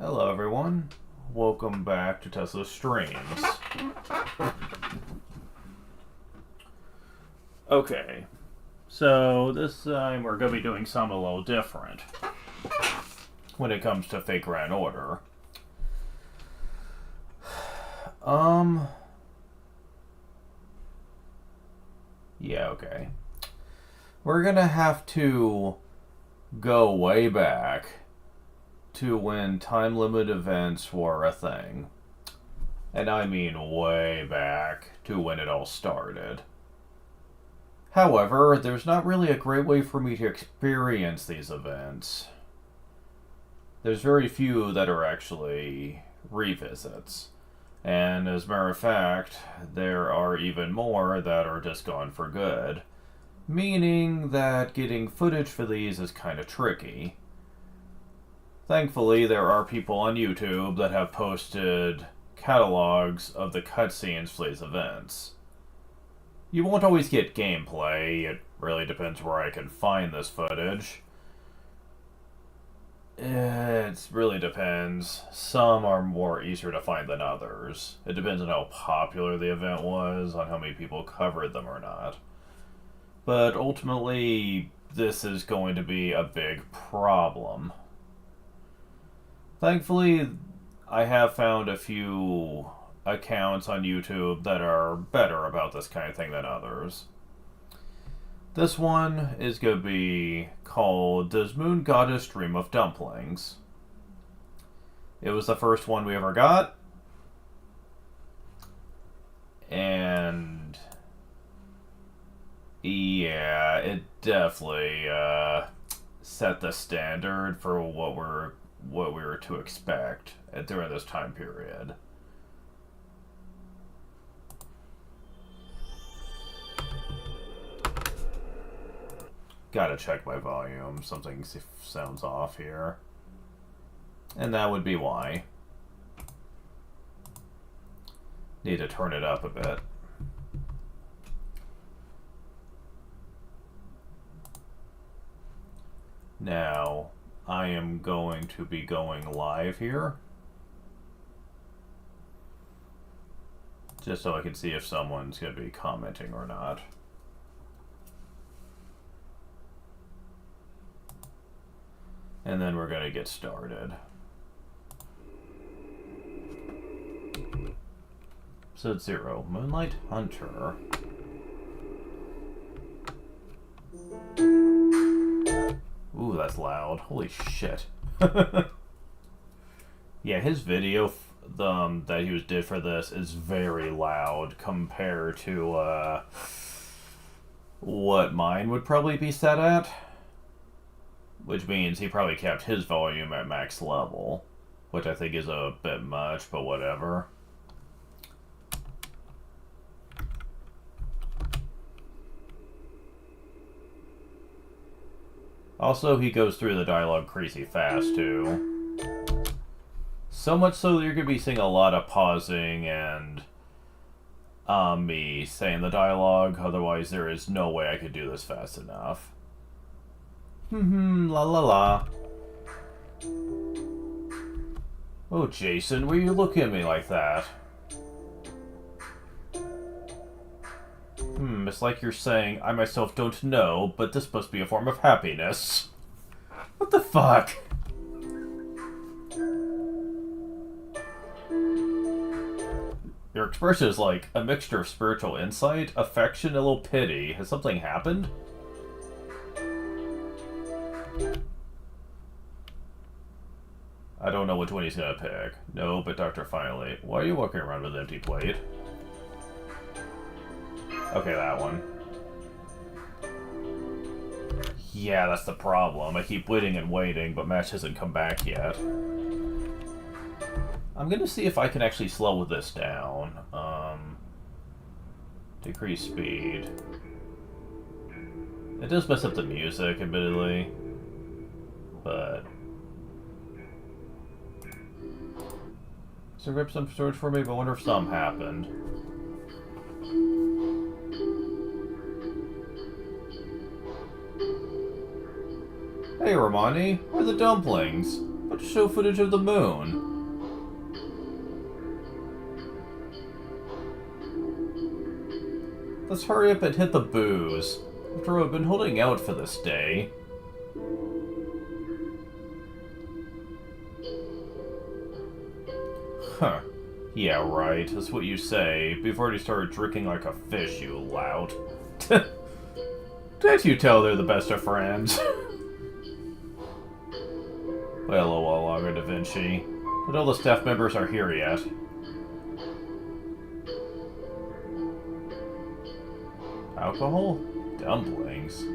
Hello everyone, welcome back to Tesla Streams. Okay, so this time we're going to be doing something a little different when it comes to Fate Grand Order. Yeah, okay. We're gonna have to go way back to when time limit events were a thing. And I mean way back to when it all started. However, there's not really a great way for me to experience these events. There's very few that are actually revisits. And as a matter of fact, there are even more that are just gone for good. Meaning that getting footage for these is kind of tricky. Thankfully, there are people on YouTube that have posted catalogs of the cutscenes for these events. You won't always get gameplay, it really depends where I can find this footage. It really depends. Some are more easier to find than others. It depends on how popular the event was, on how many people covered them or not. But ultimately, this is going to be a big problem. Thankfully, I have found a few accounts on YouTube that are better about this kind of thing than others. This one is going to be called Does Moon Goddess Dream of Dumplings? It was the first one we ever got. And yeah, it definitely set the standard for what we were to expect during this time period. Gotta check my volume. Something sounds off here. And that would be why. Need to turn it up a bit. Now, I am going to be going live here. Just so I can see if someone's going to be commenting or not. And then we're going to get started. Episode 0, Moonlight Hunter. Ooh, that's loud. Holy shit. Yeah, his video that he did for this is very loud compared to what mine would probably be set at. Which means he probably kept his volume at max level, which I think is a bit much, but whatever. Also, he goes through the dialogue crazy fast, too. So much so that you're going to be seeing a lot of pausing and me saying the dialogue, otherwise there is no way I could do this fast enough. La la la. Oh, Jason, why are you looking at me like that? It's like you're saying, I myself don't know, but this must be a form of happiness. What the fuck? Your expression is like a mixture of spiritual insight, affection, and a little pity. Has something happened? I don't know which one he's gonna pick. No, but Dr. Finally. Why are you walking around with an empty plate? Okay, that one. Yeah, that's the problem. I keep waiting and waiting, but Match hasn't come back yet. I'm gonna see if I can actually slow this down. Decrease speed. It does mess up the music, admittedly. But... So grab some storage for me, but I wonder if some happened. Hey, Romani, where are the dumplings? but to show footage of the moon. Let's hurry up and hit the booze. After all, I've been holding out for this day. Huh. Yeah, right. That's what you say. We've already started drinking like a fish, you lout. Can't you tell they're the best of friends? Well, a while longer, Da Vinci. But all the staff members are here yet. Alcohol? Dumplings.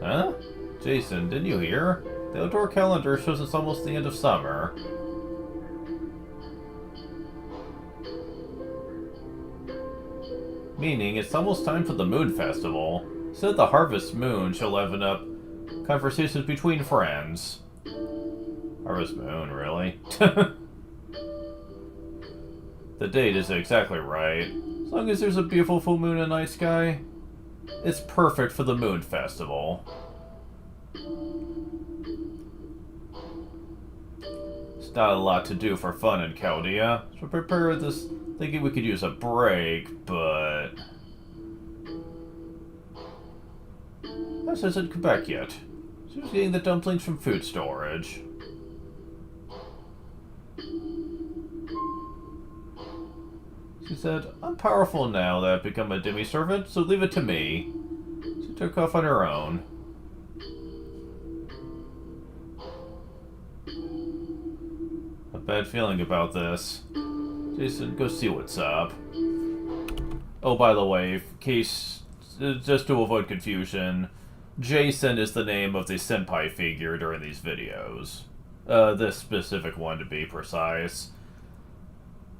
Huh? Jason, didn't you hear? The outdoor calendar shows it's almost the end of summer. Meaning, it's almost time for the Moon Festival. Said the Harvest Moon shall liven up conversations between friends. Harvest Moon, really? The date is exactly right. As long as there's a beautiful full moon and night sky, it's perfect for the Moon Festival. It's not a lot to do for fun in Chaldea, so prepare this thinking we could use a break, but... This isn't Quebec yet. She was getting the dumplings from food storage. She said, I'm powerful now that I've become a demi-servant, so leave it to me. She took off on her own. A bad feeling about this. Jason, go see what's up. Oh, by the way, in case, just to avoid confusion, Jason is the name of the senpai figure during these videos. This specific one to be precise.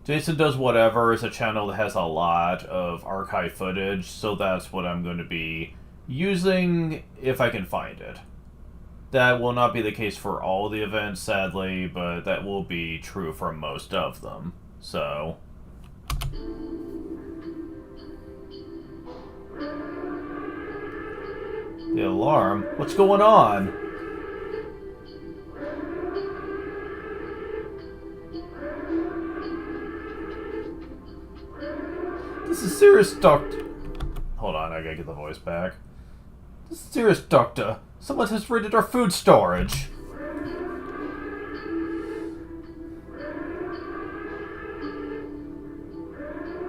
Jason Does Whatever is a channel that has a lot of archive footage, so that's what I'm going to be using if I can find it. That will not be the case for all the events, sadly, but that will be true for most of them. So... The alarm? What's going on? This is serious, Doctor. Hold on, I gotta get the voice back. This is serious, Doctor. Someone has raided our food storage.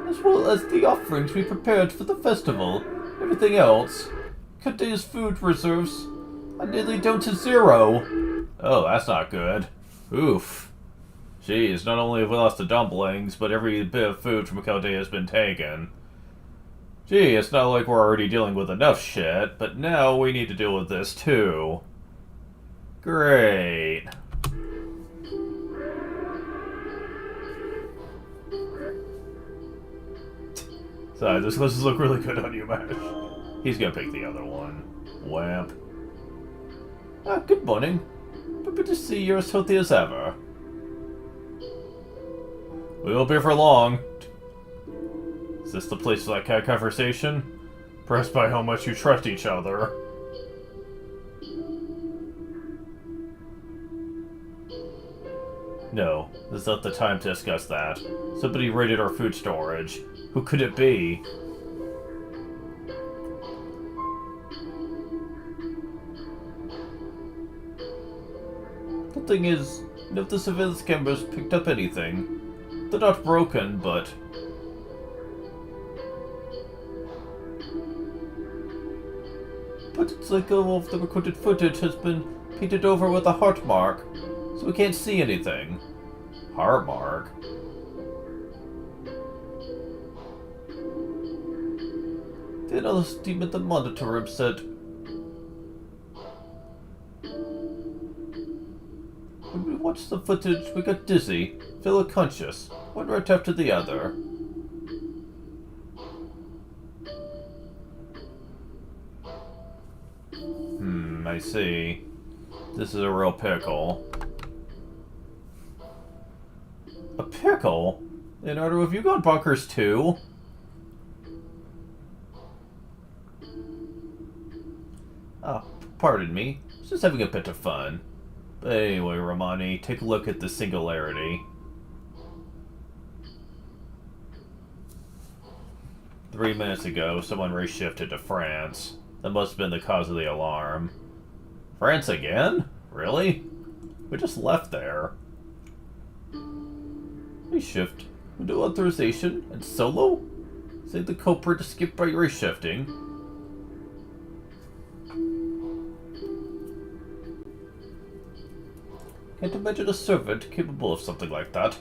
As well as the offerings we prepared for the festival. Everything else. Chaldea's food reserves are nearly down to 0. Oh, that's not good. Oof. Jeez, not only have we lost the dumplings, but every bit of food from Chaldea has been taken. Gee, it's not like we're already dealing with enough shit, but now we need to deal with this too. Great. Sorry, this does look really good on you, Mash. He's gonna pick the other one. Wamp. Ah, good morning. Happy to see you're as healthy as ever. We won't be here for long. Is this the place for that kind of conversation? Impressed by how much you trust each other. No, this is not the time to discuss that. Somebody raided our food storage. Who could it be? The thing is, none of the surveillance cameras picked up anything. They're not broken, but... But it's like all of the recorded footage has been painted over with a heart mark, so we can't see anything. Heart mark? The analyst team at the monitor room said... When we watched the footage, we got dizzy, felt unconscious, one right after the other. I see. This is a real pickle. A pickle? Leonardo, have you gone bonkers too? Ah, pardon me. Just having a bit of fun. But anyway, Romani, take a look at the singularity. 3 minutes ago, someone reshifted to France. That must have been the cause of the alarm. France again? Really? We just left there. Reshift. Window authorization and solo? Say the culprit escaped by reshifting. Can't imagine a servant capable of something like that.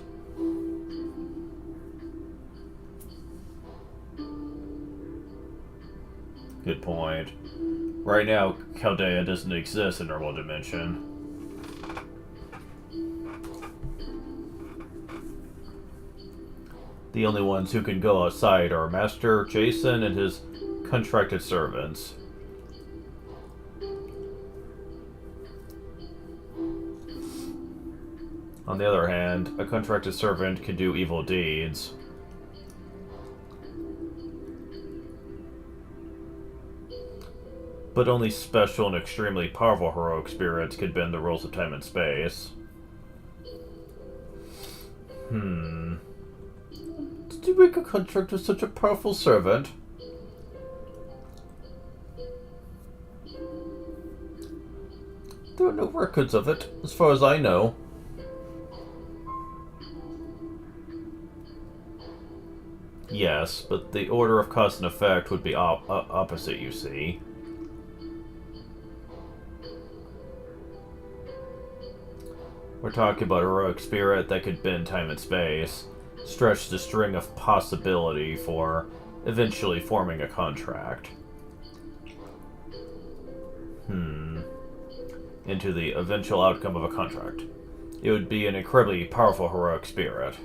Good point. Right now, Chaldea doesn't exist in normal dimension. The only ones who can go outside are Master Jason and his contracted servants. On the other hand, a contracted servant can do evil deeds. But only special and extremely powerful heroic spirits could bend the rules of time and space. Did you make a contract with such a powerful servant? There are no records of it, as far as I know. Yes, but the order of cause and effect would be opposite, you see. We're talking about a heroic spirit that could bend time and space, stretch the string of possibility for eventually forming a contract. Into the eventual outcome of a contract. It would be an incredibly powerful heroic spirit.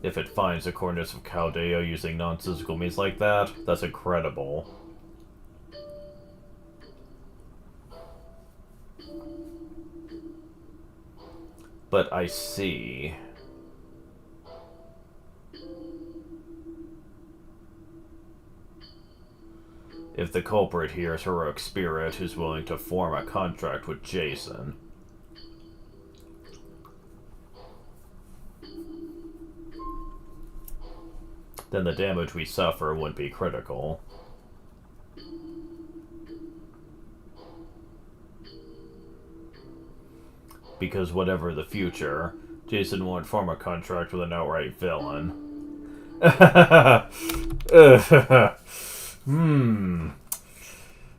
If it finds the coordinates of Chaldea using non-physical means like that, that's incredible. But I see. If the culprit here is heroic spirit who's willing to form a contract with Jason. Then the damage we suffer wouldn't be critical. Because whatever the future, Jason won't form a contract with an outright villain.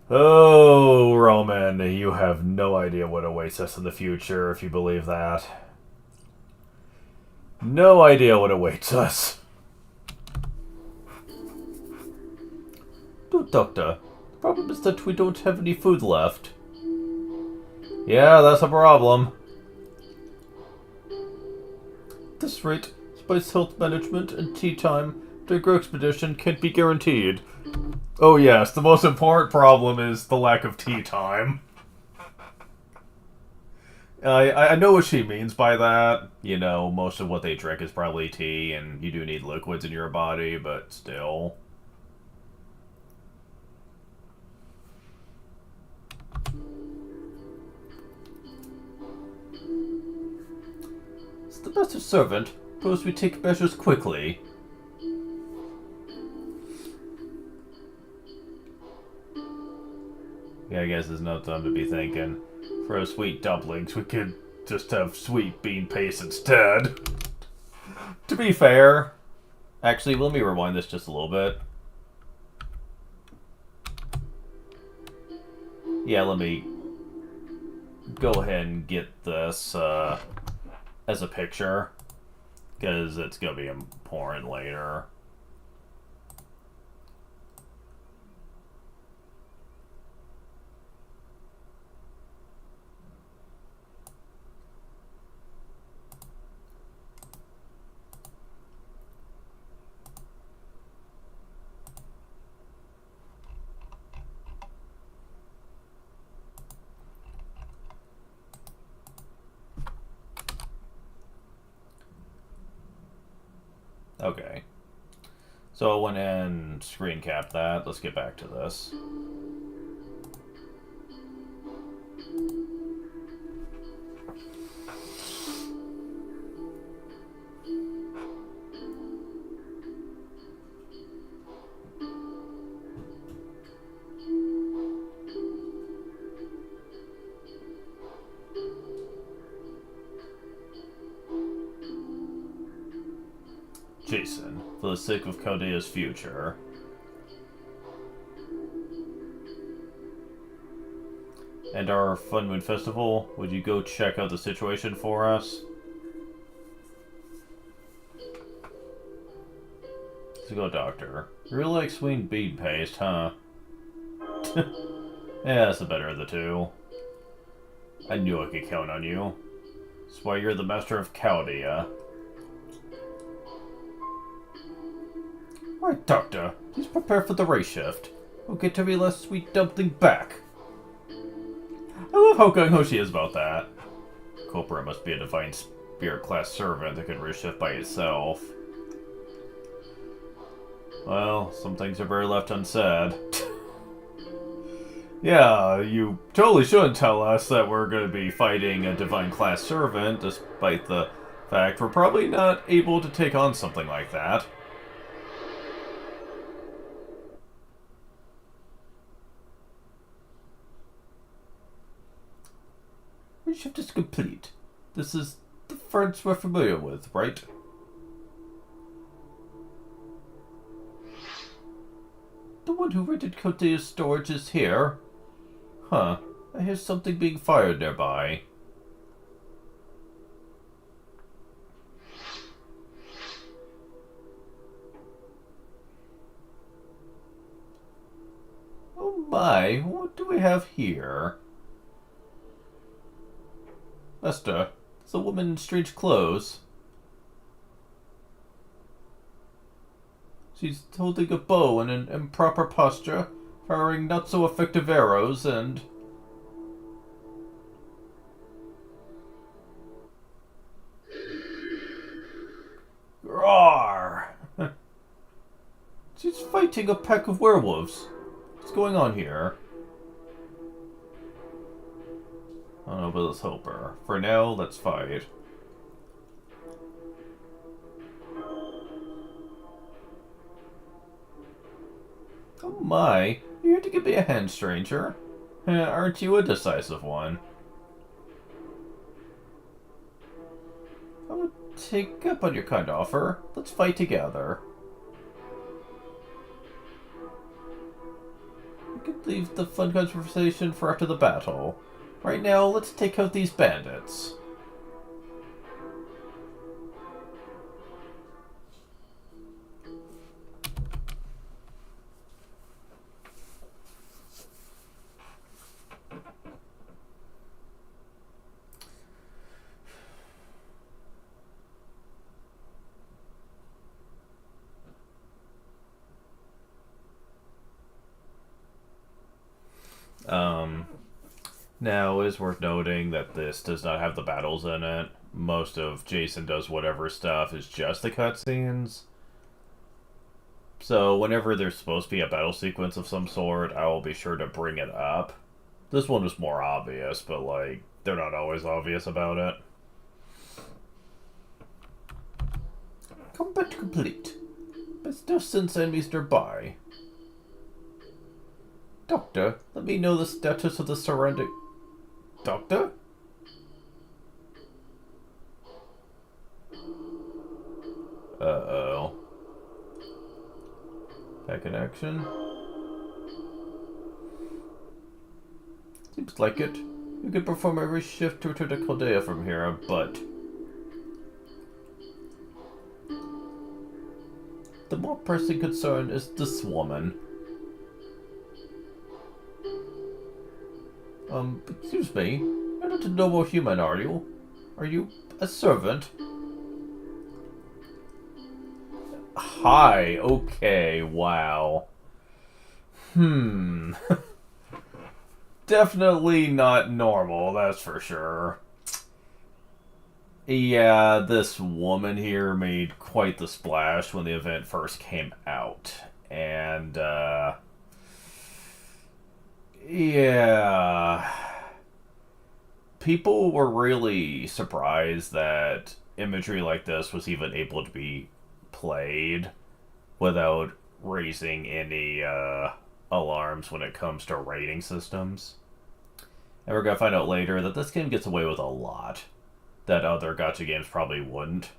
Oh, Roman, you have no idea what awaits us in the future if you believe that. No idea what awaits us. No, Doctor. The problem is that we don't have any food left. Yeah, that's a problem. At this rate, Spice Health Management and tea time during our expedition can't be guaranteed. Oh yes, the most important problem is the lack of tea time. I know what she means by that. You know, most of what they drink is probably tea, and you do need liquids in your body, but still. As the master servant, suppose we take measures quickly. Yeah, I guess there's no time to be thinking. For our sweet dumplings, we could just have sweet bean paste instead. To be fair... Actually, let me rewind this just a little bit. Yeah, let me go ahead and get this as a picture. Because it's going to be important later. Okay. So I went and screen capped that. Let's get back to this. Jason, for the sake of Chaldea's future. And our Fun Moon Festival, would you go check out the situation for us? Let's go, Doctor. You really like sweet bead paste, huh? Yeah, that's the better of the two. I knew I could count on you. That's why you're the master of Chaldea. Right, Doctor. Please prepare for the race shift. We'll get to realize sweet dumpling back. I love how gung-ho she is about that. Copra must be a divine spirit-class servant that can race shift by itself. Well, some things are better left unsaid. Yeah, you totally shouldn't tell us that we're going to be fighting a divine-class servant, despite the fact we're probably not able to take on something like that. Reshift is complete. This is the French we're familiar with, right? The one who rented Chaldea's storage is here? Huh. I hear something being fired nearby. Oh my, what do we have here? Esther, it's a woman in strange clothes. She's holding a bow in an improper posture, firing not so effective arrows, and... Roar! She's fighting a pack of werewolves. What's going on here? I don't know, but let's help her. For now, let's fight. Oh my, you're here to give me a hand, stranger. Aren't you a decisive one? I would take up on your kind offer. Let's fight together. We could leave the fun conversation for after the battle. Right now, let's take out these bandits. Now, it is worth noting that this does not have the battles in it. Most of Jason Does Whatever stuff is just the cutscenes. So, whenever there's supposed to be a battle sequence of some sort, I will be sure to bring it up. This one was more obvious, but, like, they're not always obvious about it. Combat complete. Best no sense enemies nearby. Doctor, let me know the status of the surrounding... Doctor? Uh-oh. Back in action? Seems like it. You can perform every shift to return to Chaldea from here, but... the more pressing concern is this woman. Excuse me. You're not a normal human, are you? Are you a servant? Hi, okay, wow. Definitely not normal, that's for sure. Yeah, this woman here made quite the splash when the event first came out. And, yeah. People were really surprised that imagery like this was even able to be played without raising any, alarms when it comes to rating systems. And we're gonna find out later that this game gets away with a lot that other gacha games probably wouldn't.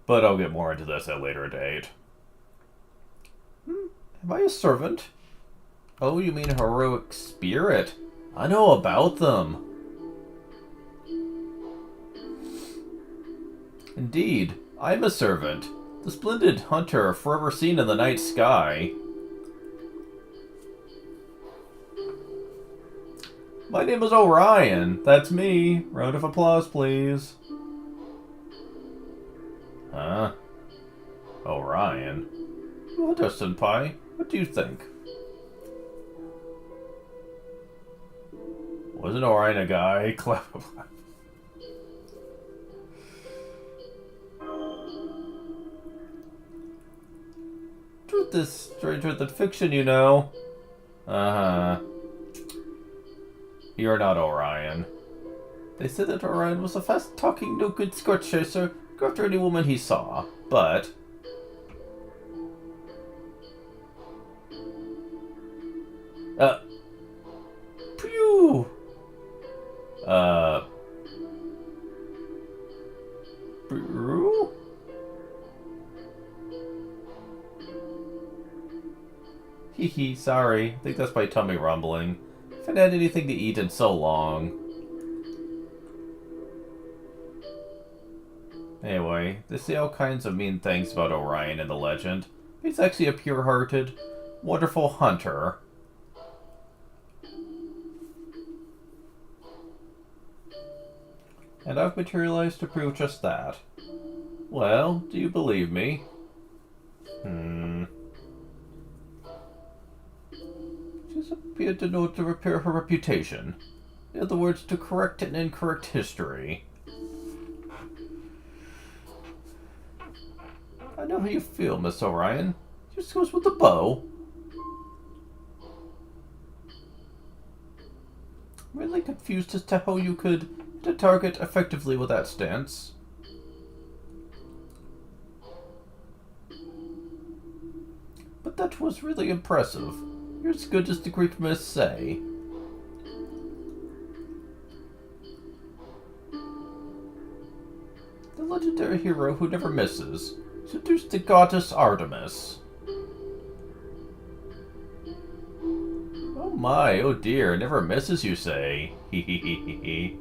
But I'll get more into this at a later date. Am I a servant? Oh, you mean heroic spirit? I know about them. Indeed, I'm a servant. The splendid hunter forever seen in the night sky. My name is Orion. That's me. Round of applause, please. Huh? Orion? Well, Senpai, what do you think? Wasn't Orion a guy? Clap. Truth is stranger than fiction, you know. Uh-huh. You're not Orion. They said that Orion was a fast-talking, no-good skirt chaser, go after any woman he saw, but... Pew! Brew? Hee, sorry. I think that's my tummy rumbling. I haven't had anything to eat in so long. Anyway, they say all kinds of mean things about Orion in the legend. He's actually a pure-hearted, wonderful hunter. And I've materialized to prove just that. Well, do you believe me? She's appeared to know to repair her reputation. In other words, to correct an incorrect history. I know how you feel, Miss Orion. Just goes with the bow. I'm really confused as to how you could hit a target effectively with that stance. But that was really impressive. You're as good as the Greek myths say. The legendary hero who never misses. Seduced the goddess Artemis. Oh my, oh dear, never misses, you say. Hee hee hee hee hee.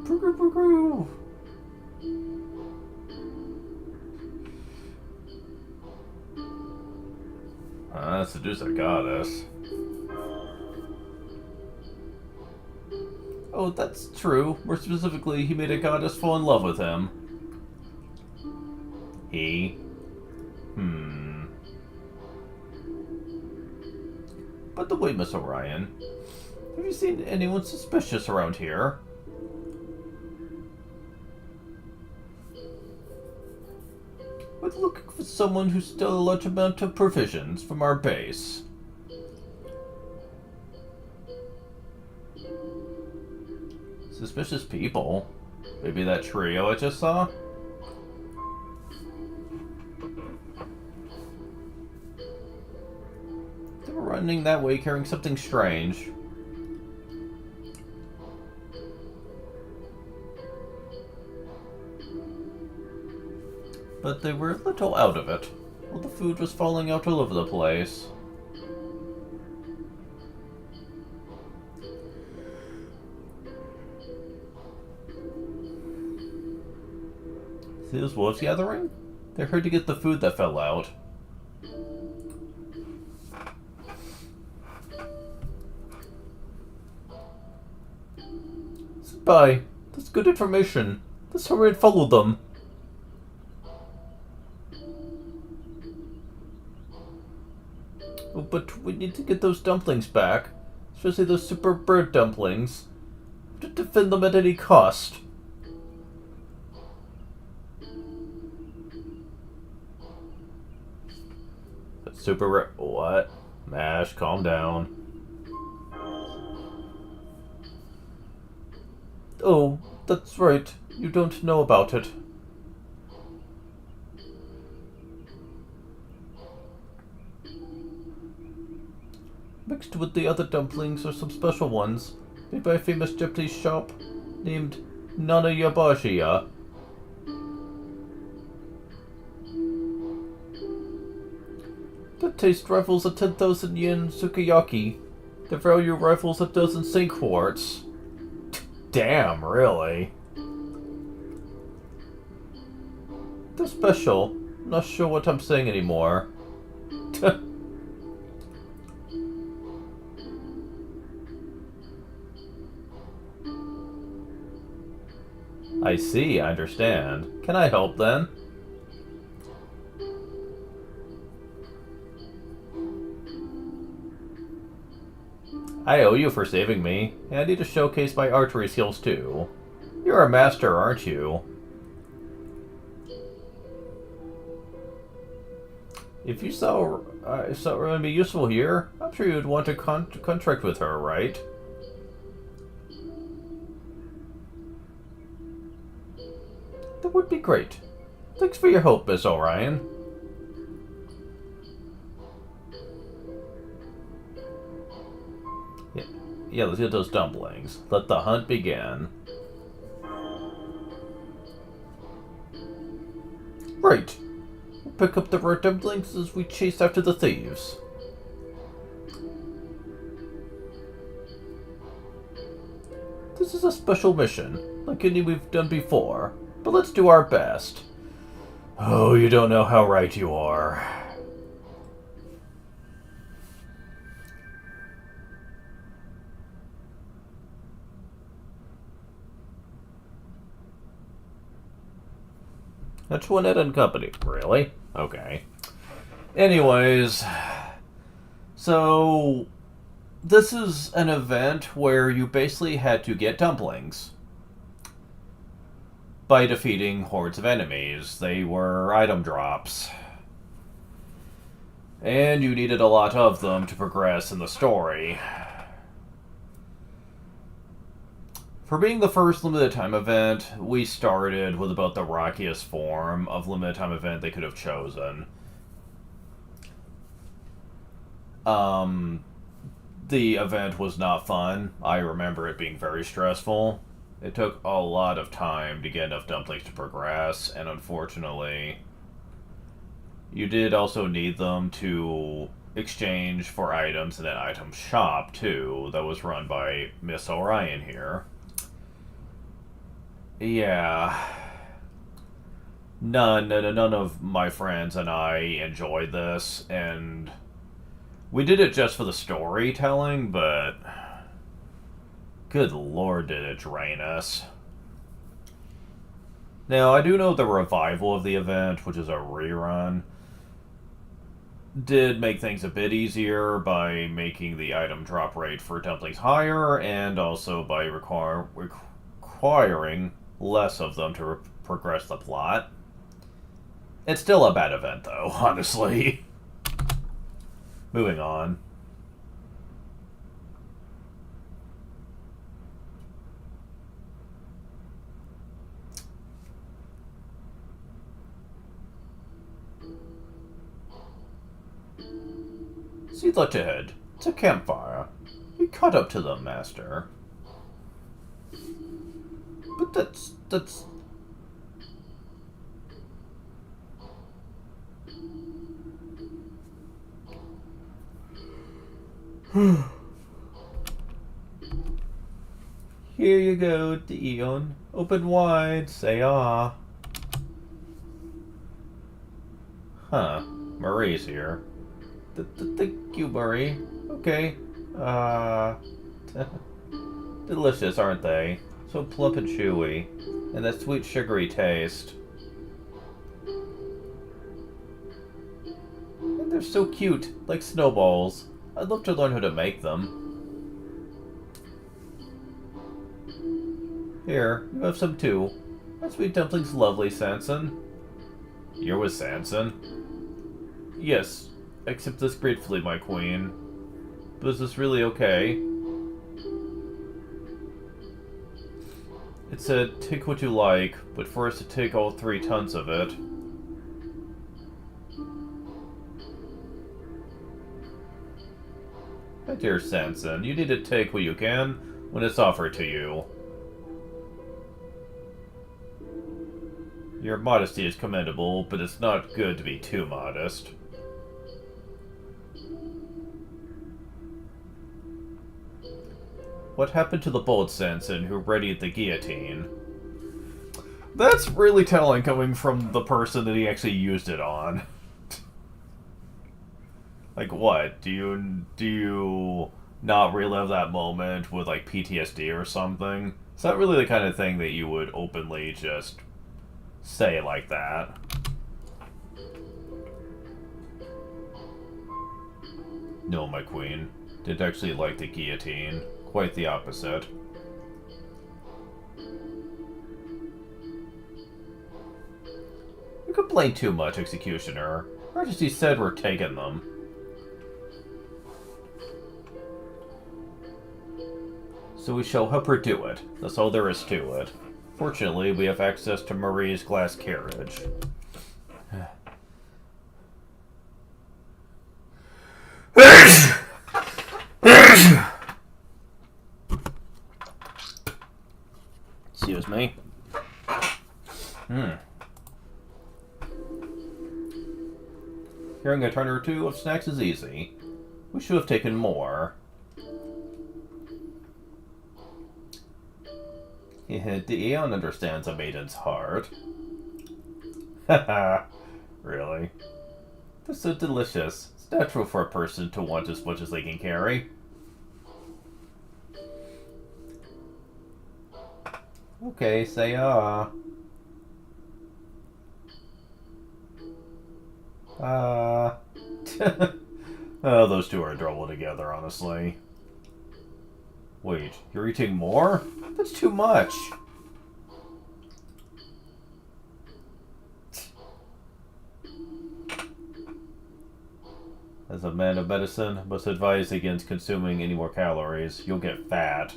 Broo. Seduce a goddess. Oh, that's true. More specifically, he made a goddess fall in love with him. He? By the way, Miss Orion, have you seen anyone suspicious around here? We're looking for someone who stole a large amount of provisions from our base. Suspicious people? Maybe that trio I just saw? They were running that way carrying something strange. But they were a little out of it. Well, the food was falling out all over the place. See those wolves gathering? They're here to get the food that fell out. Senpai, that's good information. Let's hurry and follow them. but we need to get those dumplings back. Especially those super bird dumplings. To defend them at any cost. What? Mash, calm down. Oh, that's right. You don't know about it. Mixed with the other dumplings are some special ones, made by a famous Japanese shop named Nana Yabashiya. The taste rivals a 10,000 yen sukiyaki. The value rivals a dozen St. Quarts. Damn, really? They're special. Not sure what I'm saying anymore. I see, I understand. Can I help then? I owe you for saving me, and I need to showcase my archery skills too. You're a master, aren't you? If you saw her would be useful here, I'm sure you'd want to contract with her, right? That would be great. Thanks for your help, Miss Orion. Yeah, let's get those dumplings. Let the hunt begin. Right. We'll pick up the rare dumplings as we chase after the thieves. This is a special mission, like any we've done before, but let's do our best. Oh, you don't know how right you are. Antoinette and Company. Really? Okay. Anyways, so this is an event where you basically had to get dumplings by defeating hordes of enemies. They were item drops. And you needed a lot of them to progress in the story. For being the first limited time event, we started with about the rockiest form of limited time event they could have chosen. The event was not fun. I remember it being very stressful. It took a lot of time to get enough dumplings to progress, and unfortunately, you did also need them to exchange for items in an item shop, too, that was run by Miss Orion here. Yeah. None of my friends and I enjoyed this, and we did it just for the storytelling, but good lord did it drain us. Now, I do know the revival of the event, which is a rerun, did make things a bit easier by making the item drop rate for dumplings higher, and also by requiring less of them to progress the plot. It's still a bad event, though, honestly. Moving on. See that ahead. It's a campfire. We caught up to them, Master. But that's... Here you go, Dion. Open wide, say ah. Huh. Marie's here. Thank you, Marie. Okay. Delicious, aren't they? So plump and chewy. And that sweet sugary taste. And they're so cute, like snowballs. I'd love to learn how to make them. Here, you have some too. That sweet dumpling's lovely, Sanson. You're with Sanson? Yes, accept this gratefully, my queen. But is this really okay? It said, take what you like, but for us to take all 3 tons of it. My dear Sanson, you need to take what you can when it's offered to you. Your modesty is commendable, but it's not good to be too modest. What happened to the bold Sanson who readied the guillotine? That's really telling coming from the person that he actually used it on. Like what? Do you not relive that moment with like PTSD or something? Is that really the kind of thing that you would openly just say like that? No, my queen. Didn't actually like the guillotine. Quite the opposite. You complain too much, Executioner. Majesty said we're taking them. So we shall help her do it. That's all there is to it. Fortunately, we have access to Marie's glass carriage. Excuse me. Carrying a ton or 2 of snacks is easy. We should have taken more. The Aeon understands a maiden's heart. Haha. Really? They're so delicious. It's natural for a person to want as much as they can carry. Okay, say ah. Ah. Oh, those two are adorable together, honestly. Wait, you're eating more? That's too much. As a man of medicine, I must advise against consuming any more calories. You'll get fat.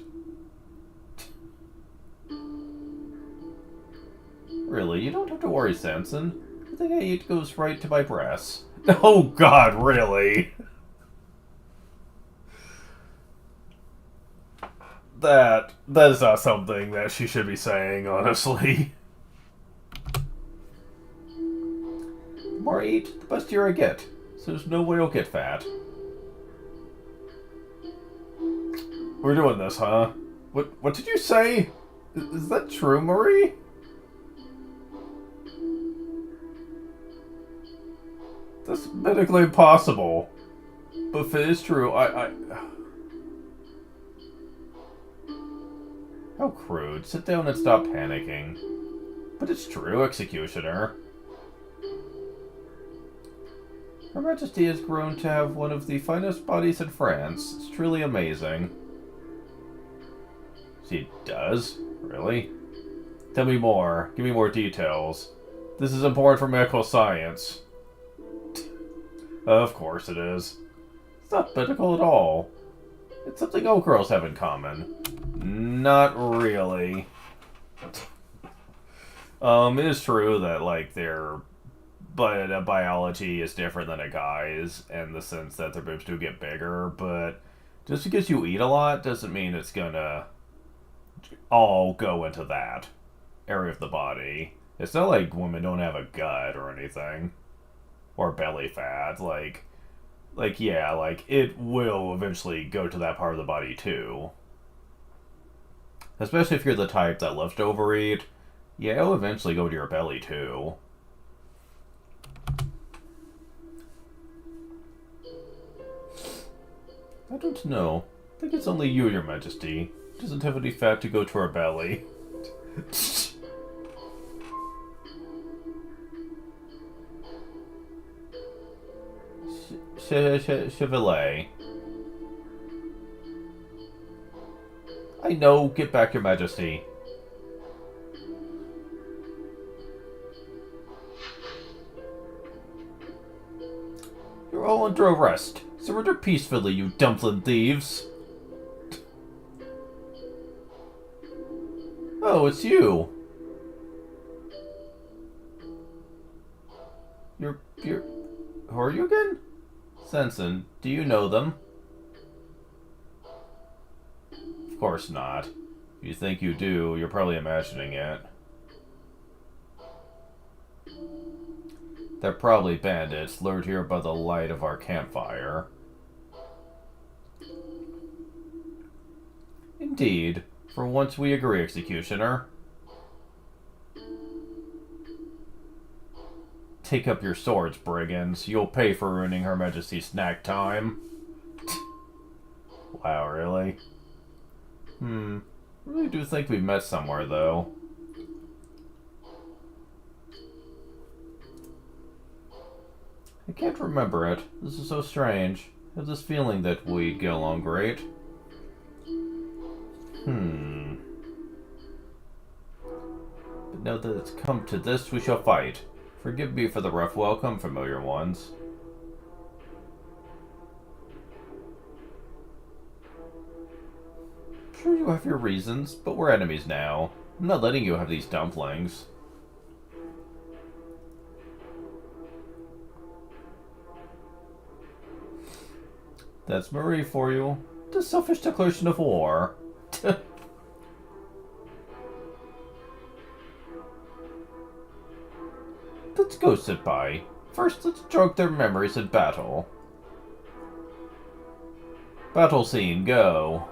Really, you don't have to worry, Sanson. Everything I eat goes right to my breasts. Oh god, really? That is not something that she should be saying, honestly. The more I eat, the bustier I get. So there's no way I'll get fat. We're doing this, huh? What did you say? Is that true, Marie? That's medically impossible. But if it is true, How crude. Sit down and stop panicking. But it's true, Executioner. Her Majesty has grown to have one of the finest bodies in France. It's truly amazing. She does? Really? Tell me more. Give me more details. This is important for medical science. Of course it is. It's not medical at all. It's something all girls have in common. Not really. It is true that, like, their biology is different than a guy's in the sense that their boobs do get bigger, but just because you eat a lot doesn't mean it's gonna all go into that area of the body. It's not like women don't have a gut or anything. Or belly fat. Like, yeah, like, it will eventually go to that part of the body, too. Especially if you're the type that loves to overeat. Yeah, it'll eventually go to your belly, too. I don't know. I think it's only you, Your Majesty. It doesn't have any fat to go to her belly. Chevalier. I know, get back, Your Majesty. You're all under arrest. Surrender peacefully, you dumpling thieves. Oh, it's you. You're... Who are you again? Sensen, do you know them? Of course not. If you think you do, you're probably imagining it. They're probably bandits lured here by the light of our campfire. Indeed. For once we agree, Executioner. Take up your swords, brigands. You'll pay for ruining Her Majesty's snack time. Wow, really? I really do think we met somewhere, though. I can't remember it. This is so strange. I have this feeling that we'd get along great. But now that it's come to this, we shall fight. Forgive me for the rough welcome, familiar ones. Sure you have your reasons, but we're enemies now. I'm not letting you have these dumplings. That's Marie for you. The selfish declaration of war. Let's go, Senpai. First, let's jog their memories in battle. Battle scene, go.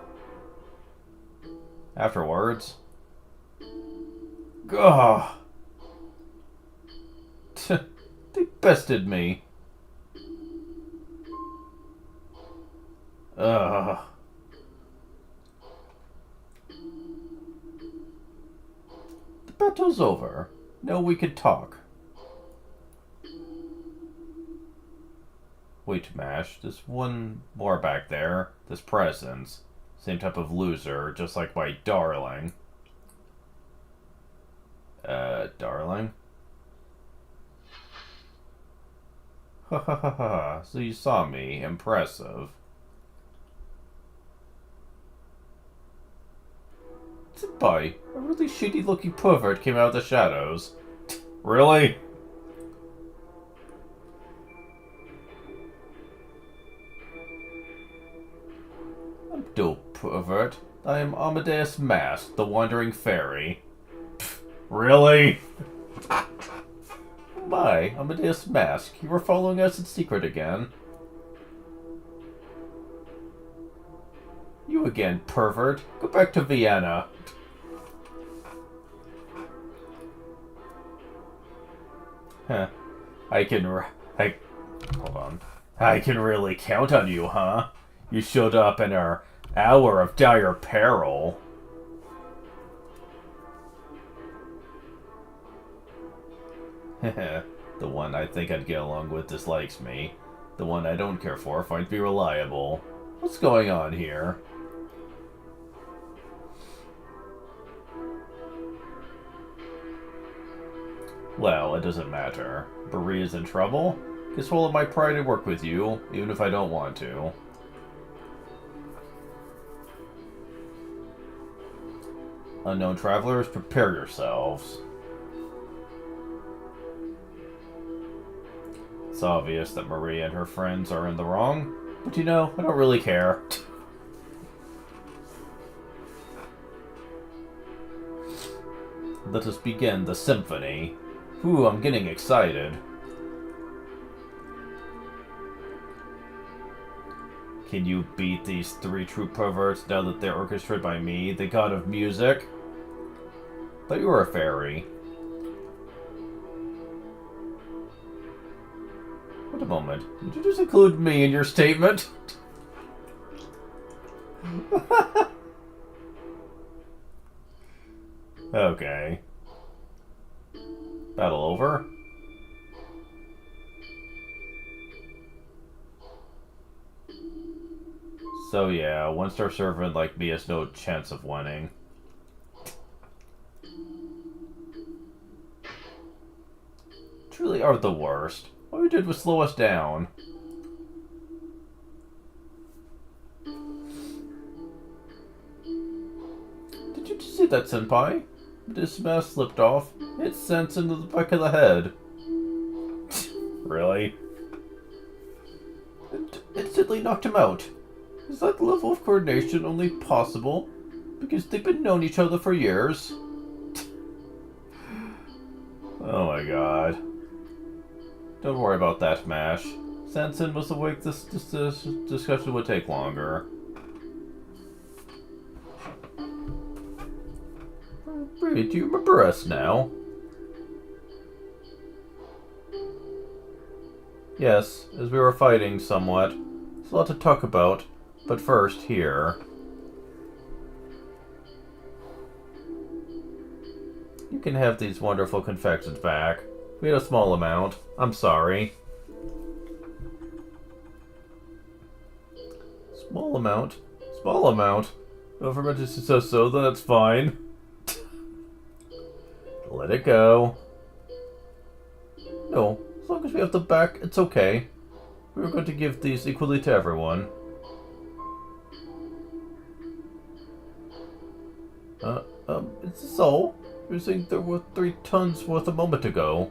Afterwards. Gah! They bested me. Ugh. The battle's over. Now we can talk. Wait, Mash. There's one more back there. This presence. Same type of loser, just like my darling. Darling? Ha ha ha ha. So you saw me. Impressive. Senpai, a really shitty looking pervert came out of the shadows. Really? I'm no pervert. I am Amadeus Mask, the Wandering Fairy. Pfft, really? My, Amadeus Mask, you were following us in secret again. You again, pervert. Go back to Vienna. Huh. Hold on. I can really count on you, huh? You showed up in our hour of dire peril. The one I think I'd get along with dislikes me. The one I don't care for finds me reliable. What's going on here? Well, it doesn't matter. Bari is in trouble? Can swallow my pride and work with you, even if I don't want to. Unknown travelers, prepare yourselves. It's obvious that Marie and her friends are in the wrong, but you know, I don't really care. Let us begin the symphony. Ooh, I'm getting excited. Can you beat these three true perverts now that they're orchestrated by me, the god of music? But you're a fairy. Wait a moment. Did you just include me in your statement? Okay. Battle over? So yeah, one-star servant like me has no chance of winning. Truly are the worst. All you did was slow us down. Did you just see that, Senpai? This mask slipped off. It sent into the back of the head. Really? It instantly knocked him out. Is that level of coordination only possible because they've been known each other for years? Oh my god. Don't worry about that, Mash. Sanson was awake, this discussion would take longer. Wait, do you remember us now? Yes, as we were fighting somewhat. There's a lot to talk about, but first, here. You can have these wonderful confections back. We had a small amount. I'm sorry. Small amount? Small amount? Oh, for Majesty says so, then that's fine. Let it go. No, as long as we have the back, it's okay. We were going to give these equally to everyone. Is this all? You were saying there were 3 tons worth a moment ago.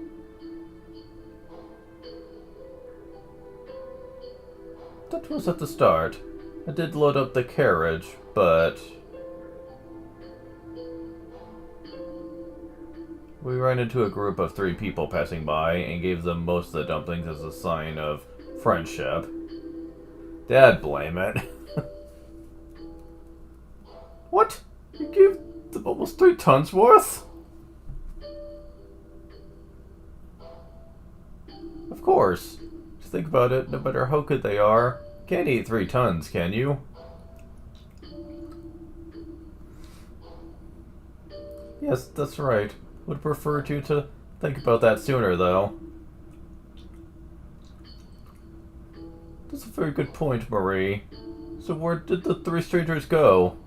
That was at the start. I did load up the carriage, but... we ran into a group of 3 people passing by and gave them most of the dumplings as a sign of friendship. Dad blame it. What? You gave them almost 3 tons worth? Of course. Just think about it, no matter how good they are, can't eat 3 tons, can you? Yes, that's right. Would prefer you to think about that sooner, though. That's a very good point, Marie. So where did the 3 strangers go?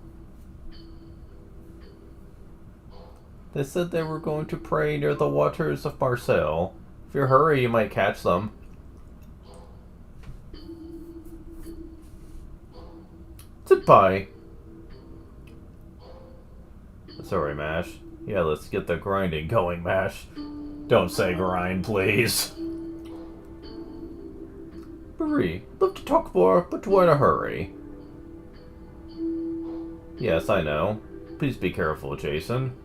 They said they were going to pray near the waters of Marseille. If you hurry, you might catch them. Senpai! Sorry, Mash. Yeah, let's get the grinding going, Mash. Don't say grind, please. Marie, love to talk more, but we're in a hurry. Yes, I know. Please be careful, Jason.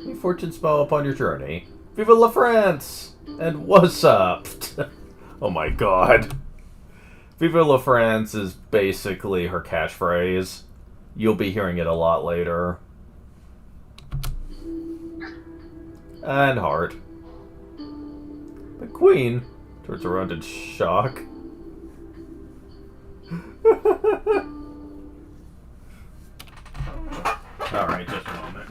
May fortune smile upon your journey. Viva la France! And what's up? Oh my god. Viva la France is basically her catchphrase. You'll be hearing it a lot later. And heart. The Queen turns around in shock. Alright, just a moment.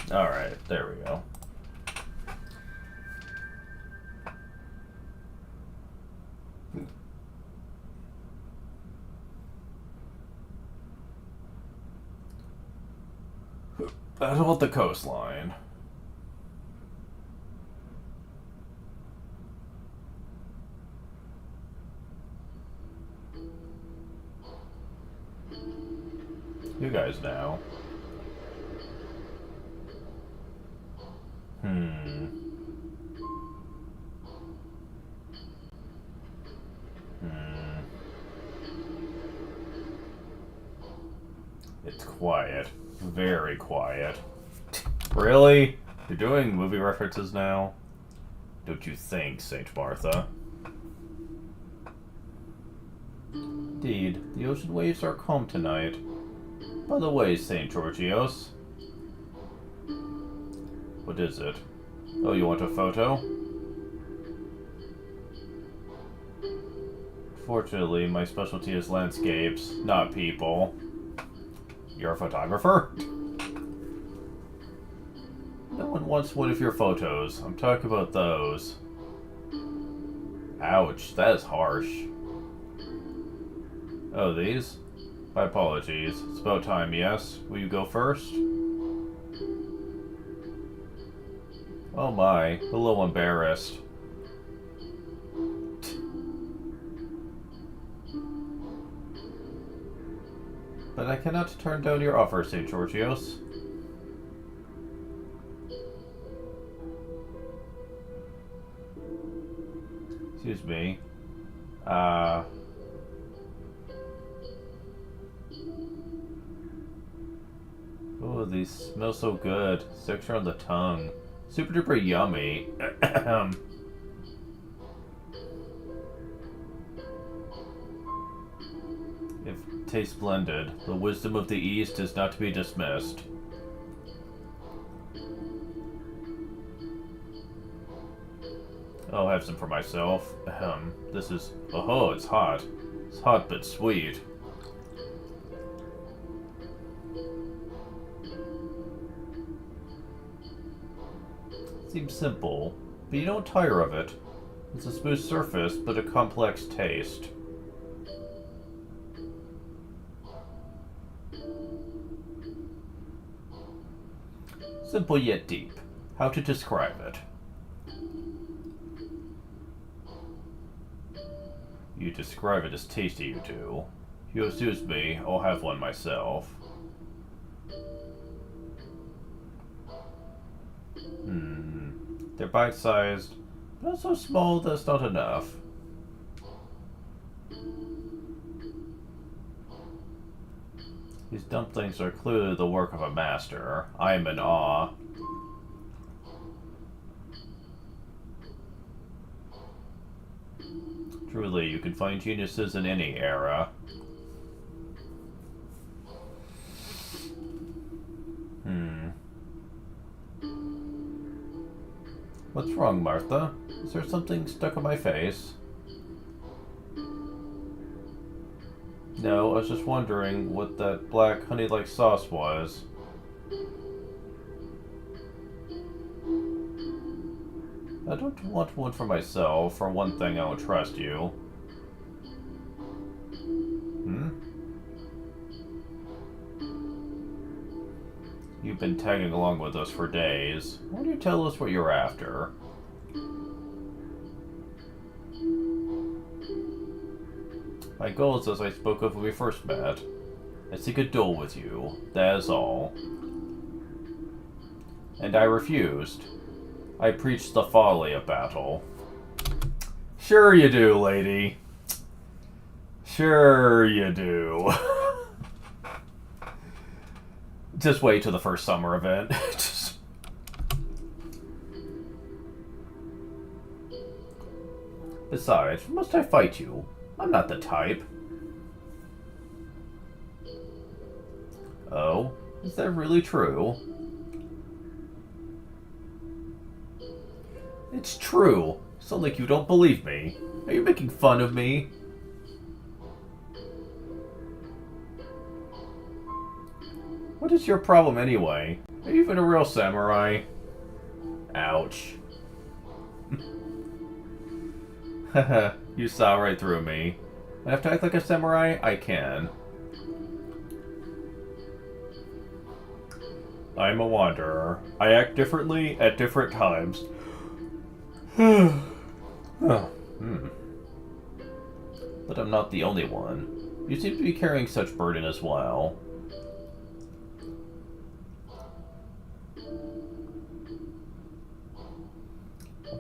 Alright, there we go. That's about the coastline. You guys now. It's quiet. Very quiet. Really? You're doing movie references now? Don't you think, Saint Martha? Indeed, the ocean waves are calm tonight. By the way, Saint Georgios. What is it? Oh, you want a photo? Fortunately, my specialty is landscapes, not people. You're a photographer? No one wants one of your photos. I'm talking about those. Ouch, that is harsh. Oh, these? My apologies. It's about time, yes? Will you go first? Oh my, a little embarrassed. But I cannot turn down your offer, St. Georgios. Excuse me. Oh, these smell so good. Texture on the tongue. Super duper yummy. If tastes blended, the wisdom of the East is not to be dismissed. I'll have some for myself. This is... Oh, it's hot. It's hot but sweet. Seems simple, but you don't tire of it. It's a smooth surface, but a complex taste. Simple yet deep. How to describe it? You describe it as tasty, you do. If you excuse me, I'll have one myself. They're bite-sized, but not so small that it's not enough. These dumplings are clearly the work of a master. I am in awe. Truly, you can find geniuses in any era. What's wrong, Martha? Is there something stuck on my face? No, I was just wondering what that black honey-like sauce was. I don't want one for myself. For one thing, I don't trust you. You've been tagging along with us for days. Why don't you tell us what you're after? My goal is as I spoke of when we first met. I seek a duel with you. That is all. And I refused. I preached the folly of battle. Sure you do, lady. Sure you do. Just wait till the first summer event. Besides, must I fight you? I'm not the type. Oh, is that really true? It's true. You sound like you don't believe me. Are you making fun of me? What is your problem anyway? Are you even a real samurai? Ouch. Haha, you saw right through me. I have to act like a samurai? I can. I'm a wanderer. I act differently at different times. But I'm not the only one. You seem to be carrying such burden as well.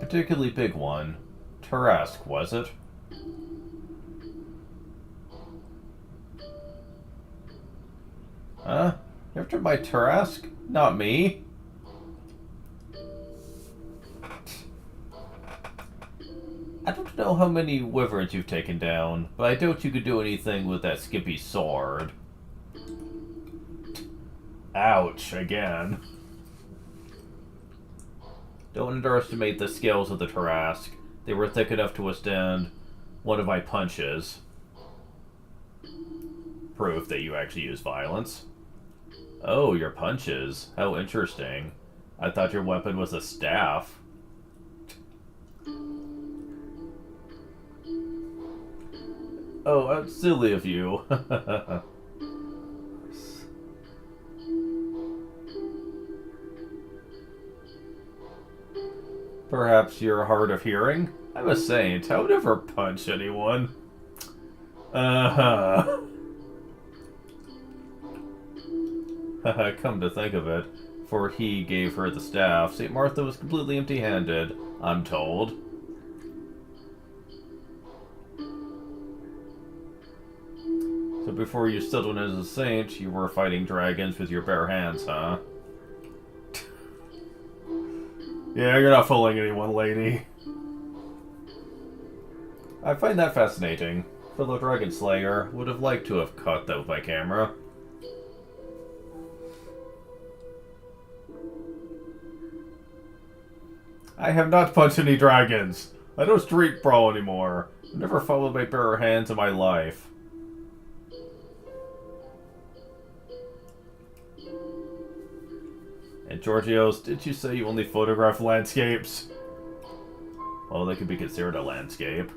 particularly big one. Tarrasque, was it? Huh? You're after my Tarrasque? Not me. I don't know how many wyverns you've taken down, but I doubt you could do anything with that skimpy sword. Ouch, again. Don't underestimate the scales of the Tarrasque. They were thick enough to withstand one of my punches. Proof that you actually use violence. Oh, your punches. How interesting. I thought your weapon was a staff. Oh, how silly of you. Perhaps you're hard of hearing? I'm a saint. I would never punch anyone. Uh-huh. Come to think of it, for he gave her the staff, St. Martha was completely empty-handed, I'm told. So before you settled as a saint, you were fighting dragons with your bare hands, huh? Yeah, you're not fooling anyone, lady. I find that fascinating. Fellow Dragon Slayer would have liked to have caught that with my camera. I have not punched any dragons. I don't street brawl anymore. I've never fought with my bare hands in my life. And Georgios, did you say you only photograph landscapes? Well, they could be considered a landscape.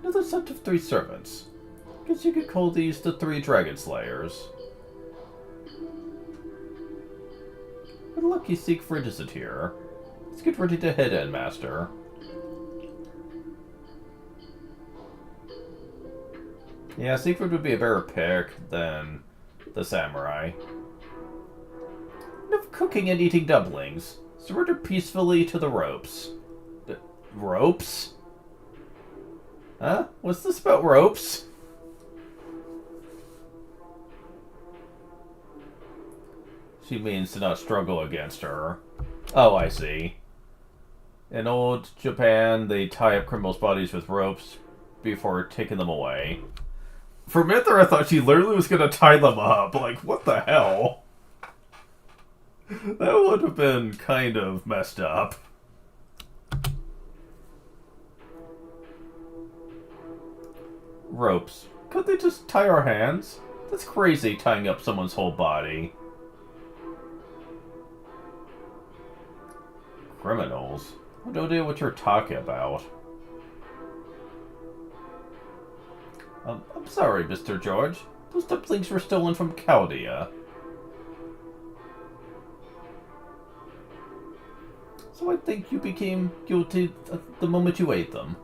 Another set of 3 servants. Guess you could call these the 3 Dragon Slayers. Good lucky Siegfried isn't here. Let's get ready to head in, Master. Yeah, Siegfried would be a better pick than the samurai. Enough cooking and eating dumplings. Surrender peacefully to the ropes. Ropes? Huh? What's this about ropes? She means to not struggle against her. Oh, I see. In old Japan, they tie up criminals' bodies with ropes before taking them away. For a minute there, I thought she literally was going to tie them up. Like, what the hell? That would have been kind of messed up. Ropes. Could they just tie our hands? That's crazy, tying up someone's whole body. Criminals? I have no idea what you're talking about. I'm sorry, Mr. George. Those dumplings were stolen from Chaldea. So I think you became guilty the moment you ate them.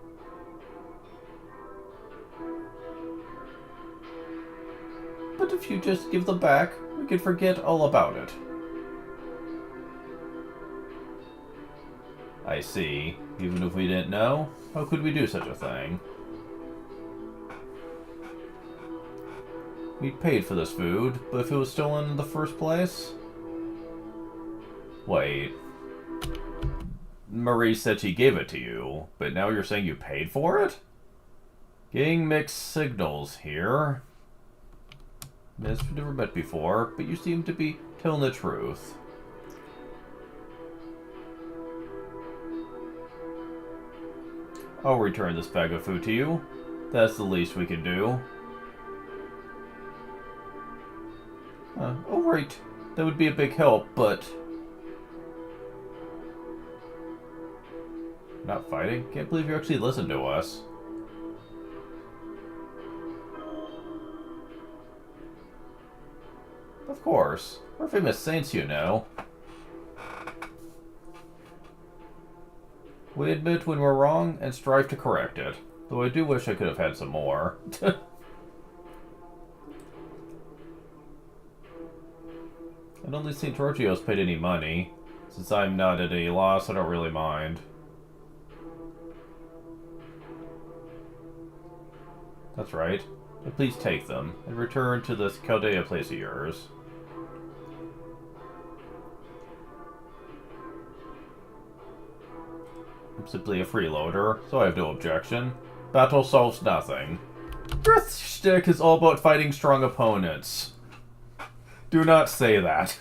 But if you just give them back, we can forget all about it. I see. Even if we didn't know, how could we do such a thing? We paid for this food, but if it was stolen in the first place? Wait. Marie said she gave it to you, but now you're saying you paid for it? Getting mixed signals here. Miss, we've never met before, but you seem to be telling the truth. I'll return this bag of food to you. That's the least we can do. Oh, right. That would be a big help, but... Not fighting? Can't believe you actually listened to us. Of course. We're famous saints, you know. We admit when we're wrong and strive to correct it. Though I do wish I could have had some more. I don't think St. Giorgio's paid any money. Since I'm not at a loss, I don't really mind. That's right. And please take them, and return to this Chaldea place of yours. I'm simply a freeloader, so I have no objection. Battle solves nothing. Your shtick is all about fighting strong opponents. Do not say that.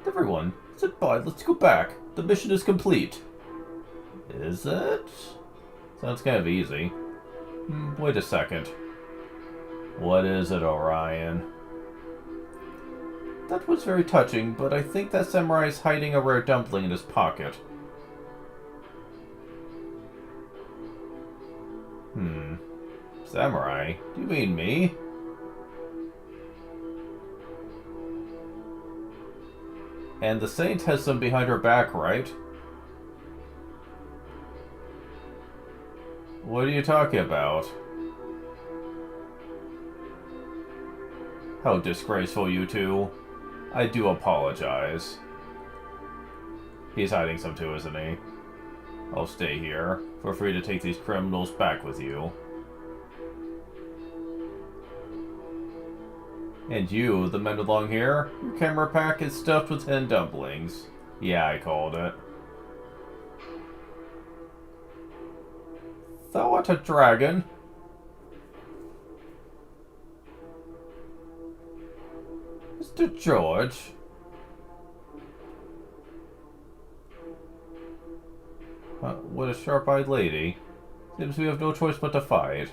Everyone, sit by, let's go back. The mission is complete. Is it? Sounds kind of easy. Wait a second. What is it, Orion? That was very touching, but I think that samurai is hiding a rare dumpling in his pocket. Samurai? Do you mean me? And the Saint has some behind her back, right? What are you talking about? How disgraceful, you two. I do apologize. He's hiding some too, isn't he? I'll stay here. Feel free to take these criminals back with you. And you, the men along here? Your camera pack is stuffed with hen dumplings. Yeah, I called it. Thou art a dragon? Mr. George? What a sharp-eyed lady. Seems we have no choice but to fight.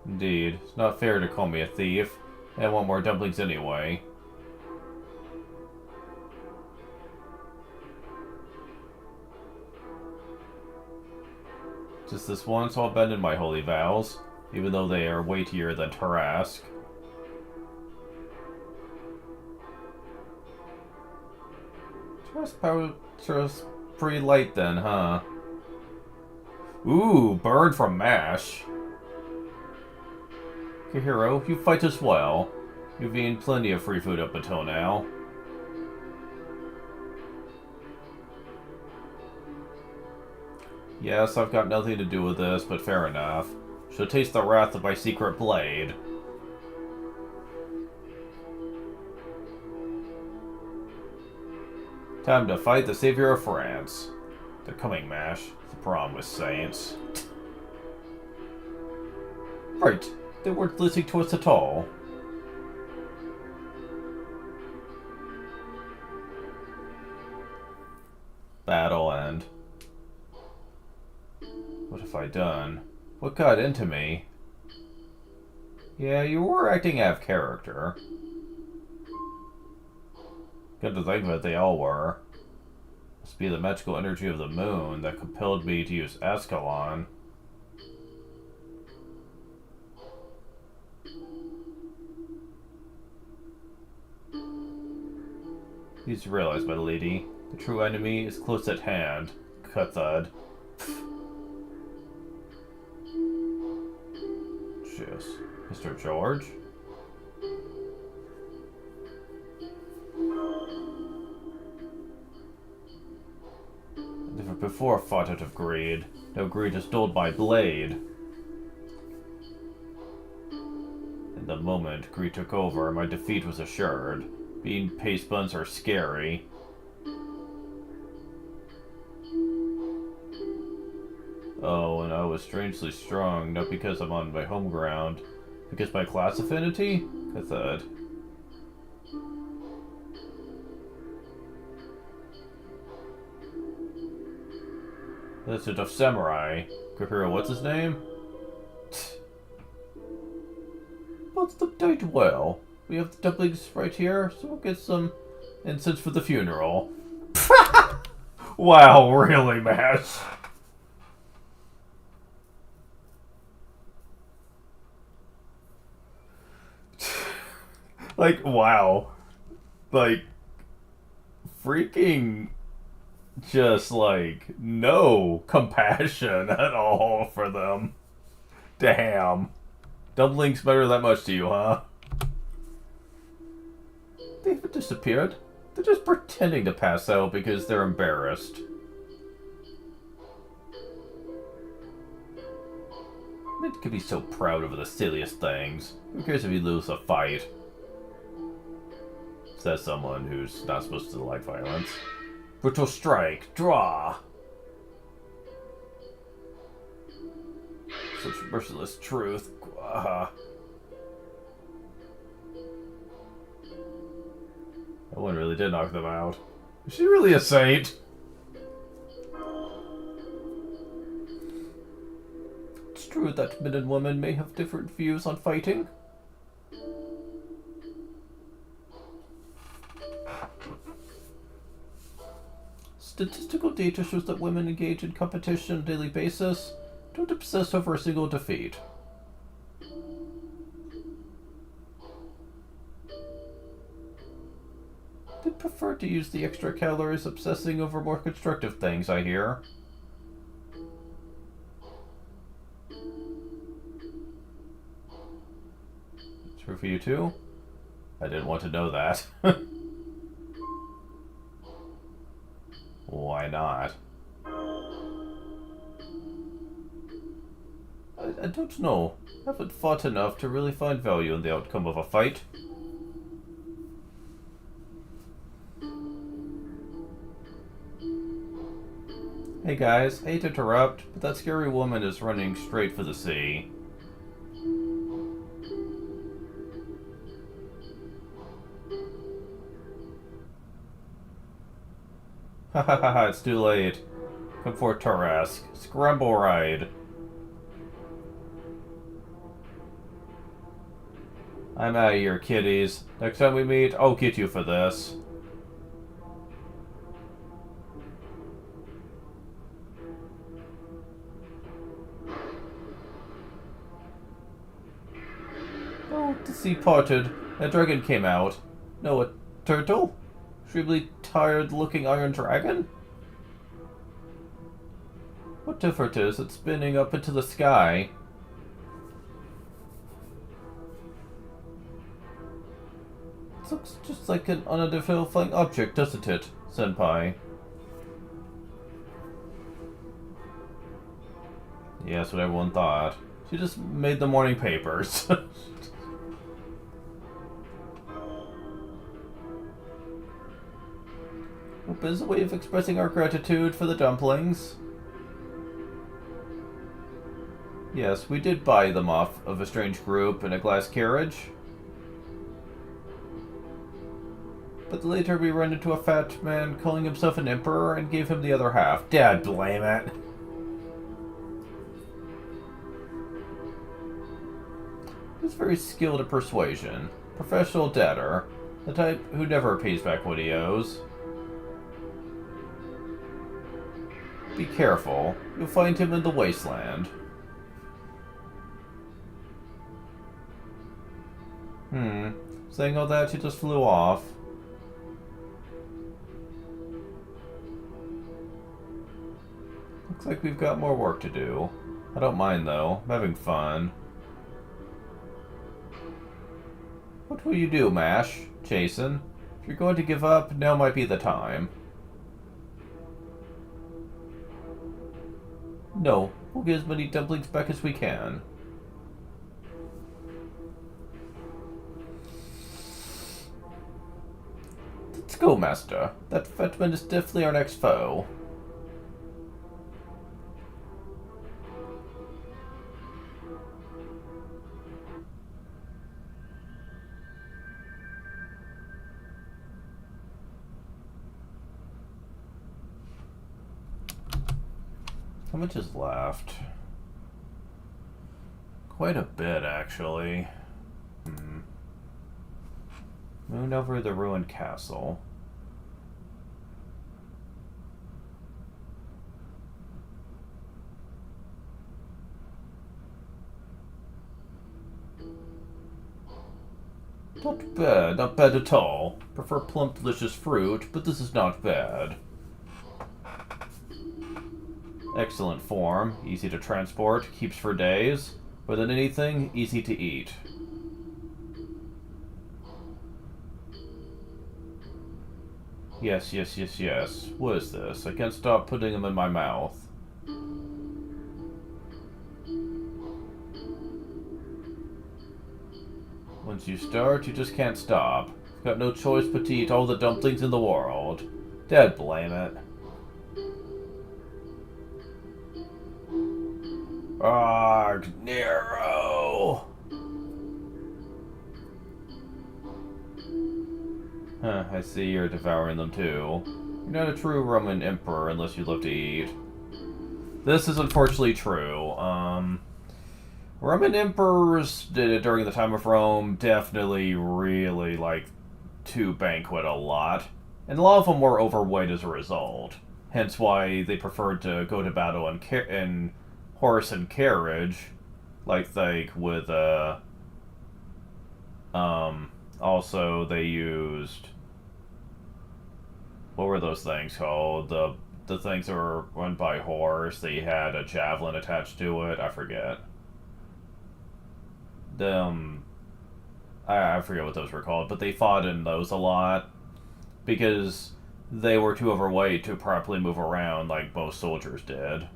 Indeed. It's not fair to call me a thief. I want more dumplings anyway. Just this once, I'll abandon my holy vows, even though they are weightier than Tarrasque. Tarrasque's pretty light then, huh? Ooh, bird from MASH. Hero, you fight as well. You've eaten plenty of free food up until now. Yes, I've got nothing to do with this, but fair enough. Shall taste the wrath of my secret blade. Time to fight the savior of France. They're coming, MASH. The promised saints. Right. They weren't listening to us at all. Battle end. What have I done? What got into me? Yeah, you were acting out of character. Good to think of it, they all were. Must be the magical energy of the moon that compelled me to use Ascalon. Please realize, my lady, the true enemy is close at hand. Cathud. Jeez. Mr. George? Never before fought out of greed. No greed has dulled my blade. In the moment greed took over, my defeat was assured. Bean paste buns are scary. Oh, and I was strangely strong, not because I'm on my home ground. Because my class affinity? Cathud. Legend of Samurai. Kahiro, what's his name? What's the date well? We have the dumplings right here, so we'll get some incense for the funeral. Wow, really, MASH? Like, wow. Like, freaking just like no compassion at all for them. Damn. Dumplings matter that much to you, huh? They haven't disappeared. They're just pretending to pass out because they're embarrassed. Men could be so proud over the silliest things. Who cares if you lose a fight? Says someone who's not supposed to like violence. Brutal strike. Draw. Such merciless truth. That one really did knock them out. Is she really a saint? It's true that men and women may have different views on fighting. Statistical data shows that women engage in competition on a daily basis, don't obsess over a single defeat. They'd prefer to use the extra calories obsessing over more constructive things, I hear. True for you too? I didn't want to know that. Why not? I don't know. I haven't fought enough to really find value in the outcome of a fight. Hey guys, I hate to interrupt, but that scary woman is running straight for the sea. Ha ha ha ha, it's too late. Come for Tarrasque. Scramble ride. I'm out of here, kiddies. Next time we meet, I'll get you for this. Oh, the sea parted. A dragon came out. No, a turtle? Extremely tired-looking iron dragon? What difference is it spinning up into the sky? It looks just like an unidentified flying object, doesn't it, Senpai? Yeah, that's what everyone thought. She just made the morning papers. Hope is a way of expressing our gratitude for the dumplings. Yes, we did buy them off of a strange group in a glass carriage. But later we ran into a fat man calling himself an emperor and gave him the other half. Dad, blame it. He's very skilled at persuasion. Professional debtor. The type who never pays back what he owes. Be careful. You'll find him in the wasteland. Saying all that, he just flew off. Looks like we've got more work to do. I don't mind, though. I'm having fun. What will you do, Mash? Jason? If you're going to give up, now might be the time. No, we'll get as many dumplings back as we can. Let's go, Master. That fat man is definitely our next foe. How much is left? Quite a bit, actually. Moon over the ruined castle. Not bad at all. Prefer plump, delicious fruit, but this is not bad. Excellent form, easy to transport, keeps for days. More than anything, easy to eat. Yes, yes, yes, yes. What is this? I can't stop putting them in my mouth. Once you start, you just can't stop. Got no choice but to eat all the dumplings in the world. Dad blame it. Arg, Nero! Huh, I see you're devouring them too. You're not a true Roman emperor unless you love to eat. This is unfortunately true. Roman emperors during the time of Rome definitely really liked to banquet a lot. And a lot of them were overweight as a result. Hence why they preferred to go to battle in horse and carriage. Like with, also they used... What were those things called? The things that were run by horse. They had a javelin attached to it. I forget. I forget what those were called, but they fought in those a lot because they were too overweight to properly move around like most soldiers did.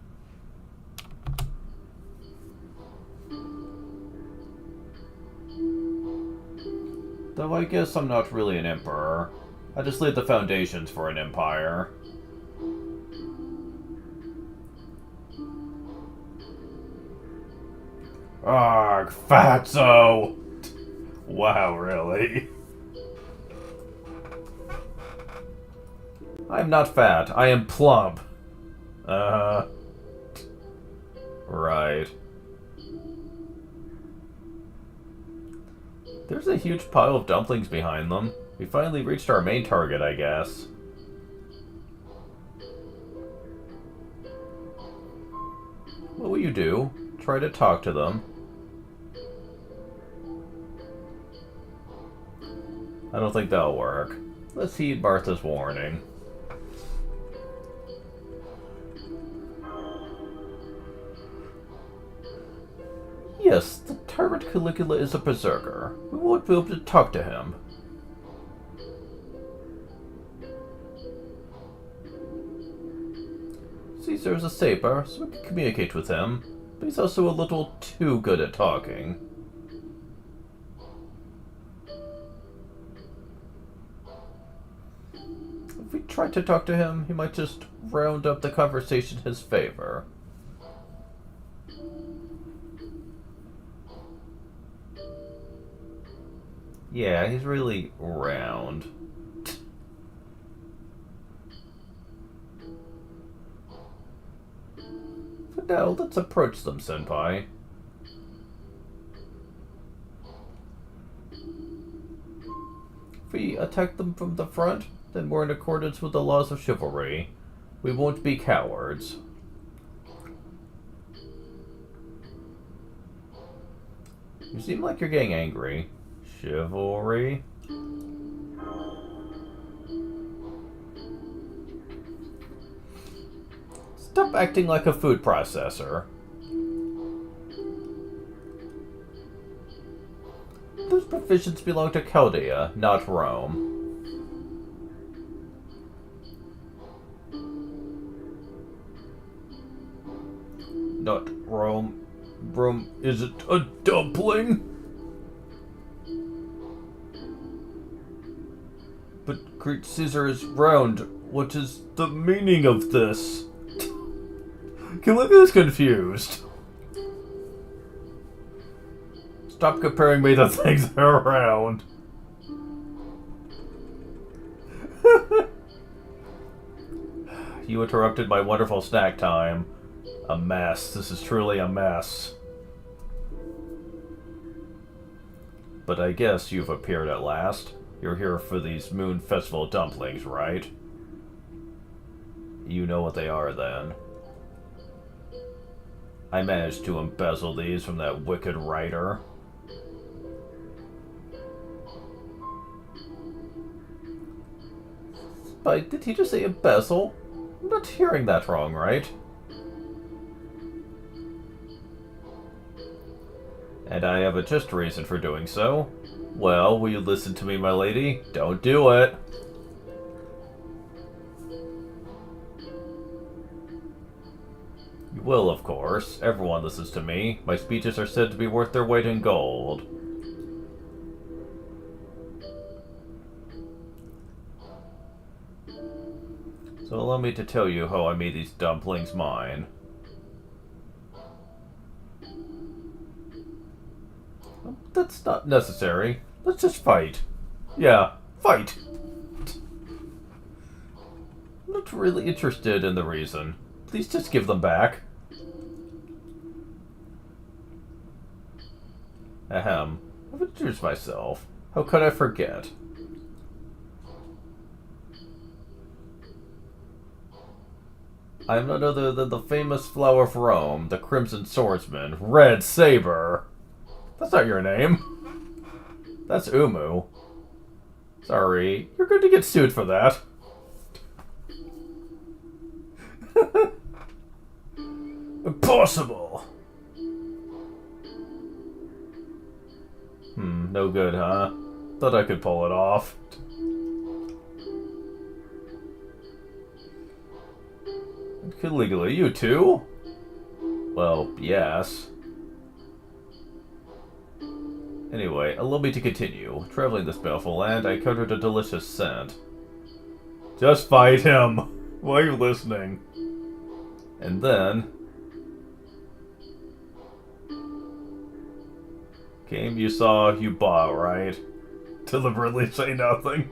Though I guess I'm not really an emperor. I just laid the foundations for an empire. Arg, fatso! Wow, really? I'm not fat, I am plump. Right. There's a huge pile of dumplings behind them. We finally reached our main target, I guess. What will you do? Try to talk to them. I don't think that'll work. Let's heed Martha's warning. Yes, the tyrant Caligula is a berserker. We won't be able to talk to him. Caesar is a saber, so we can communicate with him, but he's also a little too good at talking. If we try to talk to him, he might just round up the conversation in his favor. Yeah, he's really round. For now, let's approach them, Senpai. If we attack them from the front, then we're in accordance with the laws of chivalry. We won't be cowards. You seem like you're getting angry. Chivalry? Stop acting like a food processor. Those provisions belong to Chaldea, not Rome. Not Rome. Rome isn't a dumpling? But Great Caesar is round. What is the meaning of this? Caligula's confused. Stop comparing me to things that are round. You interrupted my wonderful snack time. A mess. This is truly a mess. But I guess you've appeared at last. You're here for these Moon Festival dumplings, right? You know what they are, then. I managed to embezzle these from that wicked writer. But did he just say embezzle? I'm not hearing that wrong, right? And I have a just reason for doing so. Well, will you listen to me, my lady? Don't do it. You will, of course. Everyone listens to me. My speeches are said to be worth their weight in gold. So allow me to tell you how I made these dumplings mine. That's not necessary. Let's just fight. Yeah, fight. I'm not really interested in the reason. Please just give them back. Ahem. I've introduced myself. How could I forget? I am none other than the famous Flower of Rome, the Crimson Swordsman, Red Saber. That's not your name. That's Umu. Sorry, you're going to get sued for that. Impossible! No good, huh? Thought I could pull it off. Caligula, you too? Well, yes. Anyway, allow me to continue. Traveling this baleful land, I encountered a delicious scent. Just fight him! Why are you listening? And then... Game you saw, you bought, right? Deliberately say nothing.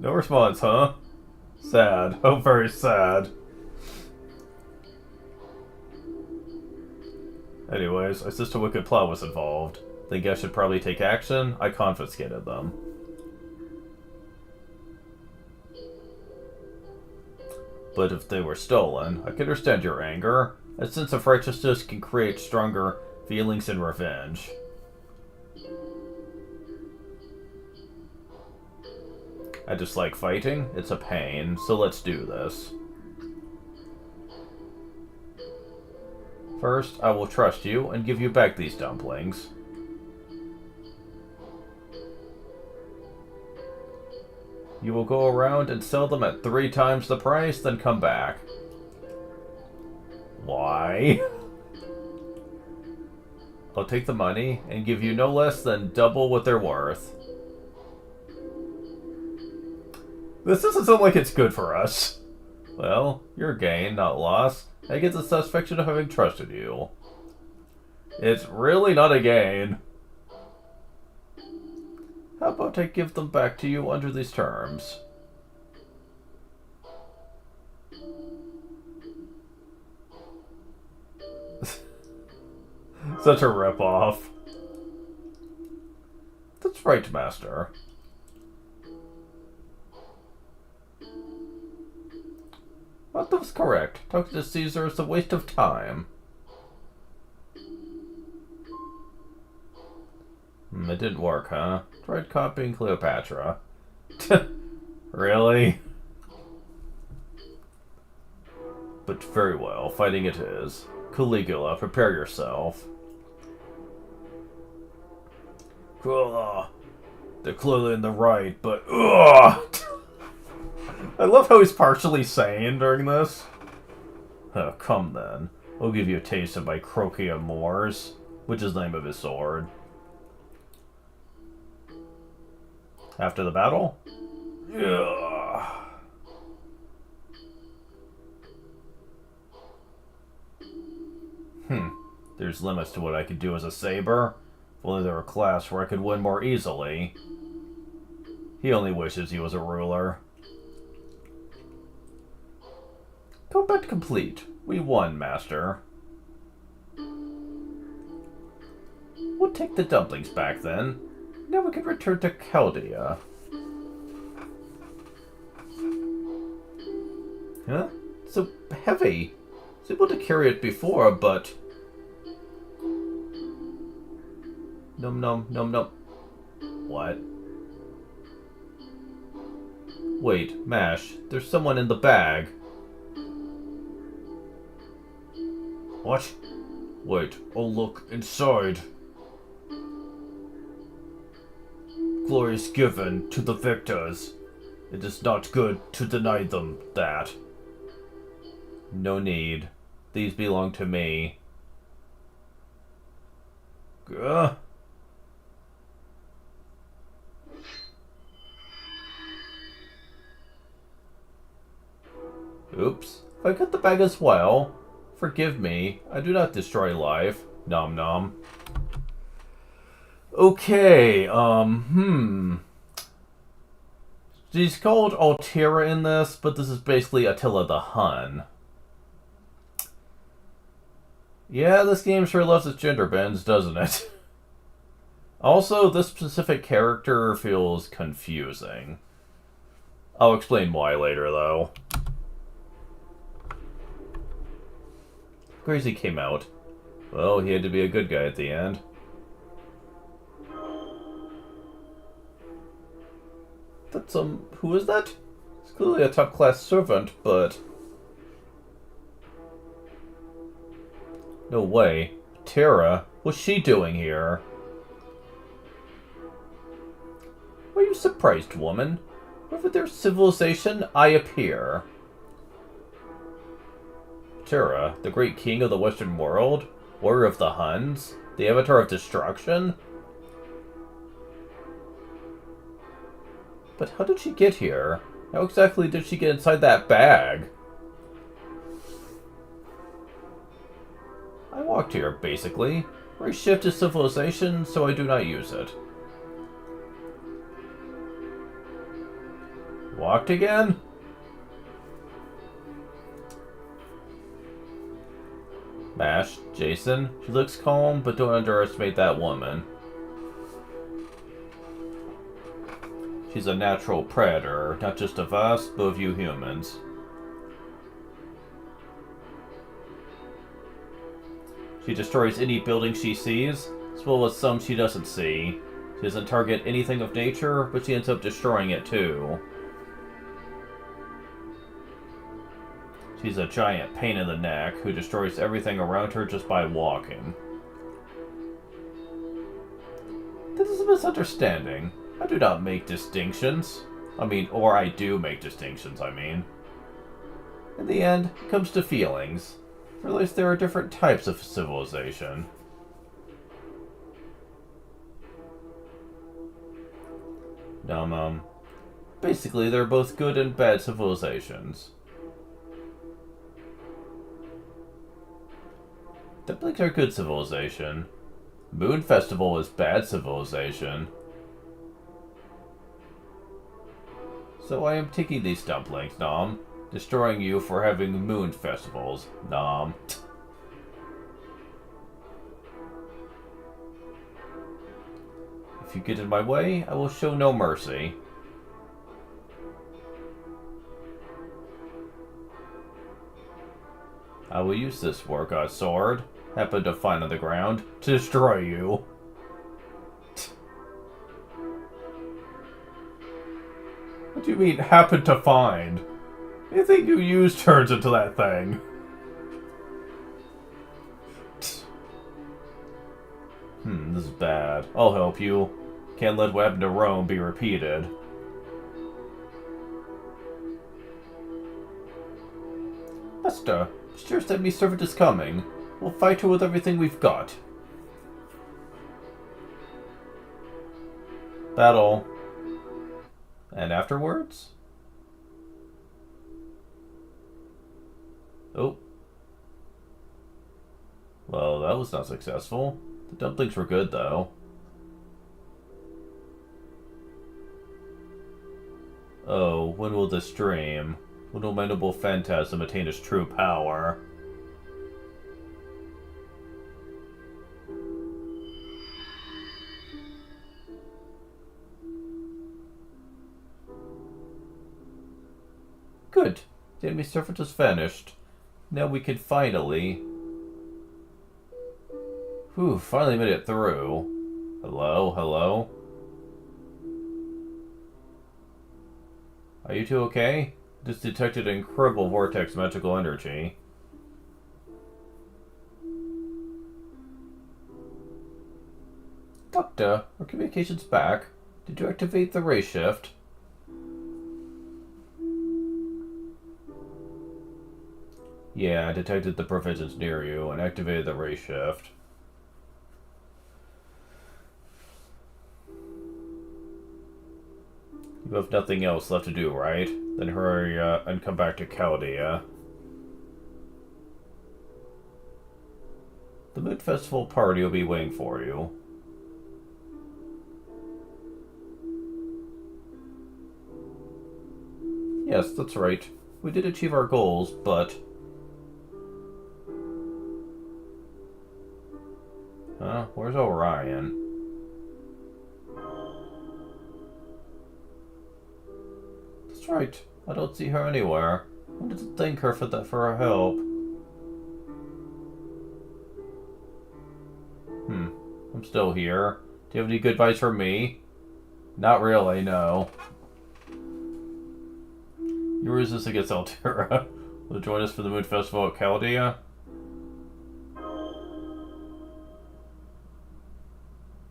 No response, huh? Sad. Oh, very sad. Anyways, I sensed a wicked plot was involved. Think I should probably take action? I confiscated them. But if they were stolen, I can understand your anger. A sense of righteousness can create stronger feelings in revenge. I dislike fighting. It's a pain, so let's do this. First, I will trust you and give you back these dumplings. You will go around and sell them at 3 times the price, then come back. Why? I'll take the money and give you no less than double what they're worth. This doesn't sound like it's good for us. Well, your gain, not loss. I get the satisfaction of having trusted you. It's really not a gain. How about I give them back to you under these terms? Such a ripoff. That's right, Master. But that was correct. Talking to Caesar is a waste of time. It didn't work, huh? Tried copying Cleopatra. Really? But very well, fighting it is. Caligula, prepare yourself. Cool. They're clearly in the right, but ugh! I love how he's partially sane during this. Come then. We'll give you a taste of my Crocia Mors, which is the name of his sword. After the battle? Yeah. There's limits to what I could do as a saber. If only there were a class where I could win more easily. He only wishes he was a ruler. Combat complete. We won, Master. We'll take the dumplings back then. Now we can return to Chaldea. Huh? So heavy. I was able to carry it before, but... Num num num num. What? Wait, Mash, there's someone in the bag. What? Wait, I'll look inside. Glory is given to the victors. It is not good to deny them that. No need. These belong to me. Gah. Oops. I got the bag as well. Forgive me. I do not destroy life. Nom nom. Okay, She's called Altera in this, but this is basically Attila the Hun. Yeah, this game sure loves its gender bends, doesn't it? Also, this specific character feels confusing. I'll explain why later, though. Crazy came out. Well, he had to be a good guy at the end. That's, who is that? It's clearly a top-class servant, but... No way. Tara, what's she doing here? Are you surprised, woman? Wherever there's civilization, I appear. Tara, the great king of the Western world? Warrior of the Huns? The avatar of destruction? But how did she get here? How exactly did she get inside that bag? I walked here, basically. Reshift to civilization, so I do not use it. Walked again? Mash, Jason. She looks calm, but don't underestimate that woman. She's a natural predator, not just of us, but of you humans. She destroys any building she sees, as well as some she doesn't see. She doesn't target anything of nature, but she ends up destroying it too. She's a giant pain in the neck who destroys everything around her just by walking. This is a misunderstanding. I do not make distinctions. Or I do make distinctions, I mean. In the end, it comes to feelings. Realize there are different types of civilization. Basically, they're both good and bad civilizations. Dumplings are good civilization. Moon Festival is bad civilization. So I am taking these dumplings, Nom. Destroying you for having moon festivals, Nom. If you get in my way, I will show no mercy. I will use this War God sword, happened to find on the ground, to destroy you. What do you mean, happen to find? Anything you use turns into that thing. This is bad. I'll help you. Can't let what happened to Rome be repeated. Master, sure send me servant is coming. We'll fight her with everything we've got. Battle. And afterwards? Oh. Well, that was not successful. The dumplings were good, though. Oh, when will this dream? When will my noble phantasm attain its true power? Good. The enemy servant is vanished. Now we can finally... Whew, finally made it through. Hello? Hello? Are you two okay? Just detected incredible vortex magical energy. Doctor, are communications back? Did you activate the ray shift? Yeah, I detected the provisions near you and activated the ray shift. You have nothing else left to do, right? Then hurry and come back to Chaldea. The Moon Festival party will be waiting for you. Yes, that's right. We did achieve our goals, but... Huh? Where's Orion? That's right. I don't see her anywhere. I wanted to thank her for her help. I'm still here. Do you have any good advice for me? Not really, no. You resist against Alterra. Will you join us for the Moon Festival at Chaldea?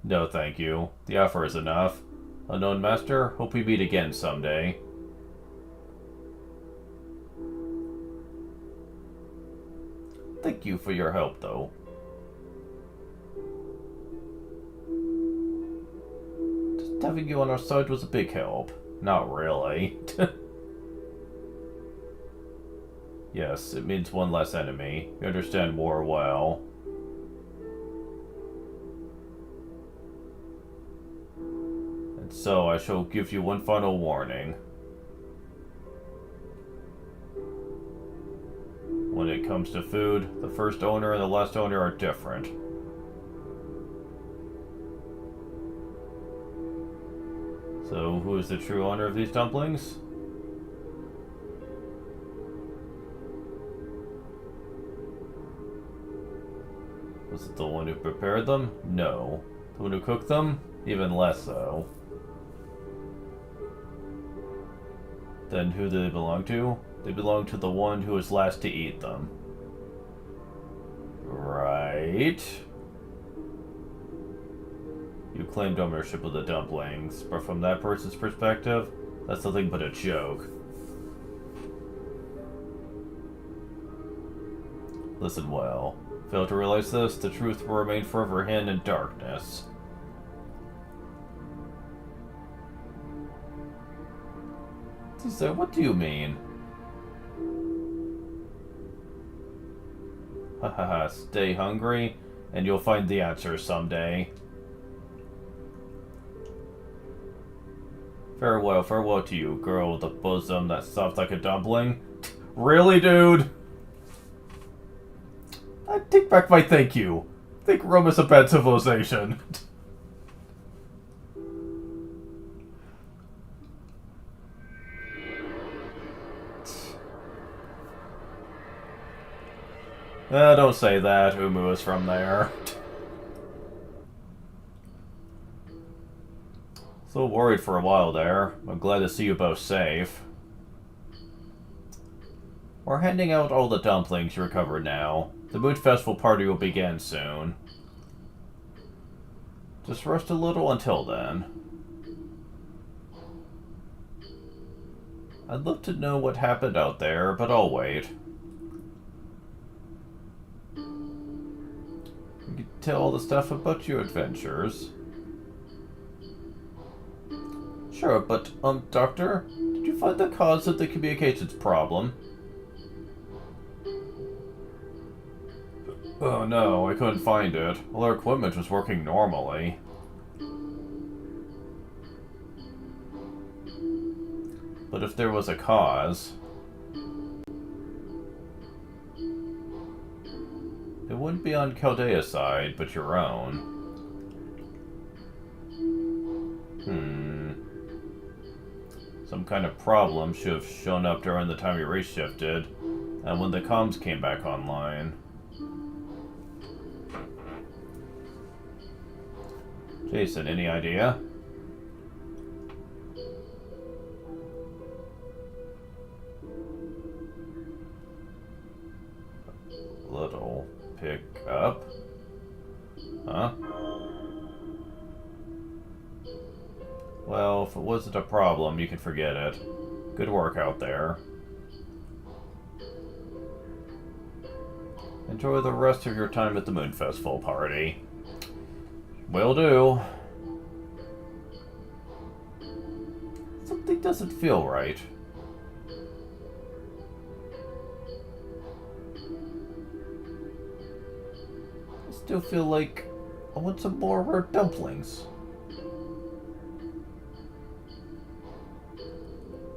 No, thank you. The offer is enough. Unknown Master, hope we meet again someday. Thank you for your help, though. Just having you on our side was a big help. Not really. Yes, it means one less enemy. You understand war well. And so I shall give you one final warning. When it comes to food, the first owner and the last owner are different. So, who is the true owner of these dumplings? Was it the one who prepared them? No. The one who cooked them? Even less so. Then who do they belong to? They belong to the one who was last to eat them. Right. You claimed ownership of the dumplings, but from that person's perspective, that's nothing but a joke. Listen well. Fail to realize this, the truth will remain forever hidden in darkness. So, what do you mean? Hahaha, stay hungry, and you'll find the answer someday. Farewell to you, girl with a bosom that's soft like a dumpling. Really, dude? I take back my thank you. I think Rome is a bad civilization. Don't say that. Umu is from there. So worried for a while there. I'm glad to see you both safe. We're handing out all the dumplings you recovered now. The Moon Festival party will begin soon. Just rest a little until then. I'd love to know what happened out there, but I'll wait. You can tell all the stuff about your adventures. Sure, but, Doctor, did you find the cause of the communications problem? Oh no, I couldn't find it. All our equipment was working normally. But if there was a cause... it wouldn't be on Chaldea's side, but your own. Some kind of problem should have shown up during the time your race shifted, and when the comms came back online. Jason, any idea? Little pick up. Huh? Well, if it wasn't a problem, you can forget it. Good work out there. Enjoy the rest of your time at the Moon Festival party. Will do. Something doesn't feel right. I still feel like I want some more rare dumplings.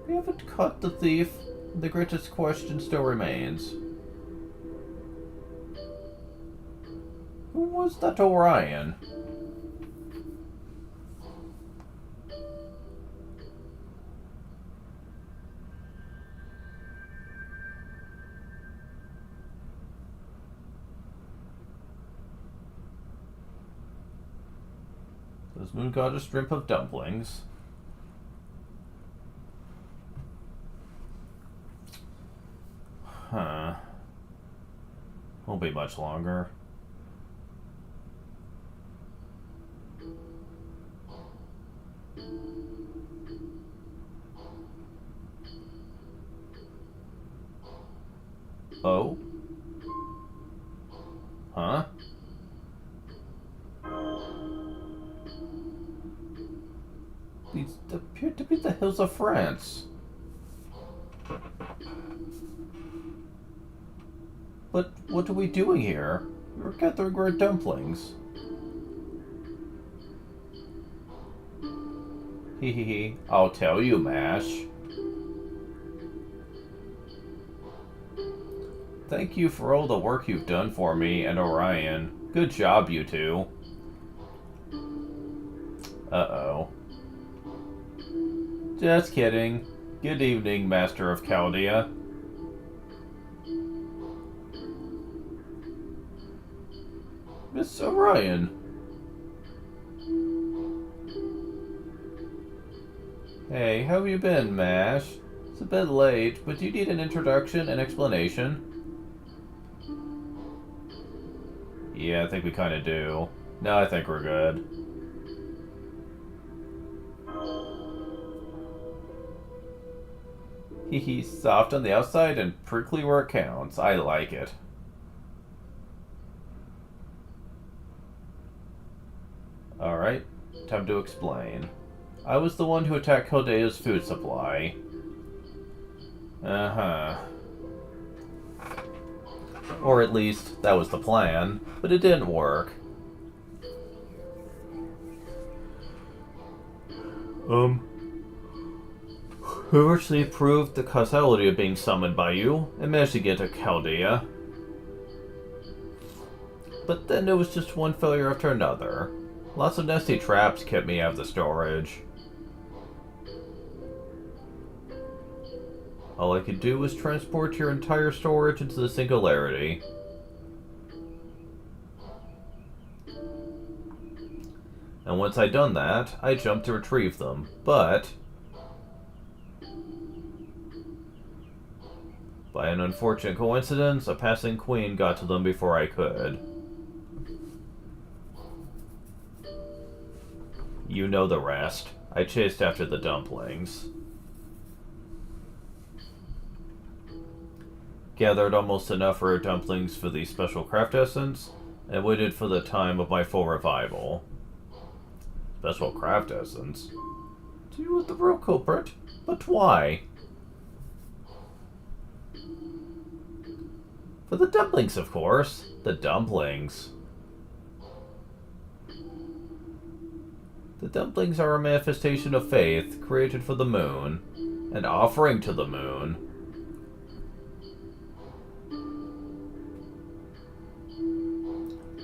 We haven't caught the thief. The greatest question still remains. Who was that Orion? Does Moon Goddess dream of dumplings? Huh. Won't be much longer. Oh? Huh? These appear to be the hills of France. But what are we doing here? We're gathering rare dumplings. Hehehe, I'll tell you, Mash. Thank you for all the work you've done for me and Orion. Good job, you two. Uh-oh. Just kidding. Good evening, Master of Chaldea. Miss Orion. Hey, how have you been, Mash? It's a bit late, but do you need an introduction and explanation? Yeah, I think we kinda do. No, I think we're good. Hehe, soft on the outside and prickly where it counts. I like it. Alright, time to explain. I was the one who attacked Chaldea's food supply. Uh-huh. Or at least, that was the plan, but it didn't work. Who actually proved the causality of being summoned by you and managed to get to Chaldea. But then there was just one failure after another. Lots of nasty traps kept me out of the storage. All I could do was transport your entire storage into the Singularity. And once I'd done that, I jumped to retrieve them, but by an unfortunate coincidence, a passing queen got to them before I could. You know the rest. I chased after the dumplings. Gathered almost enough rare dumplings for the special craft essence, and waited for the time of my full revival. Special craft essence? You were the real culprit? But why? For the dumplings, of course. The dumplings. The dumplings are a manifestation of faith created for the moon, an offering to the moon.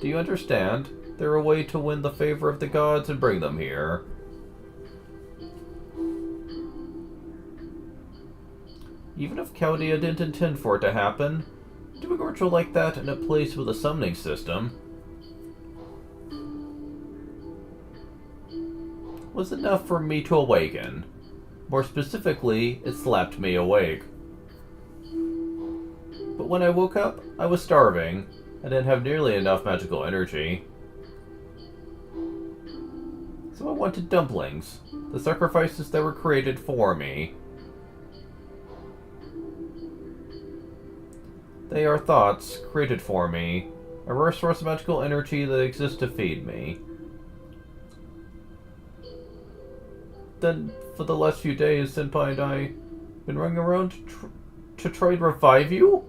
Do you understand? They're a way to win the favor of the gods and bring them here. Even if Chaldea didn't intend for it to happen, doing a ritual like that in a place with a summoning system was enough for me to awaken. More specifically, it slapped me awake. But when I woke up, I was starving. I didn't have nearly enough magical energy. So I wanted dumplings. The sacrifices that were created for me. They are thoughts created for me. A rare source of magical energy that exists to feed me. Then, for the last few days, Senpai and I have been running around to try and revive you?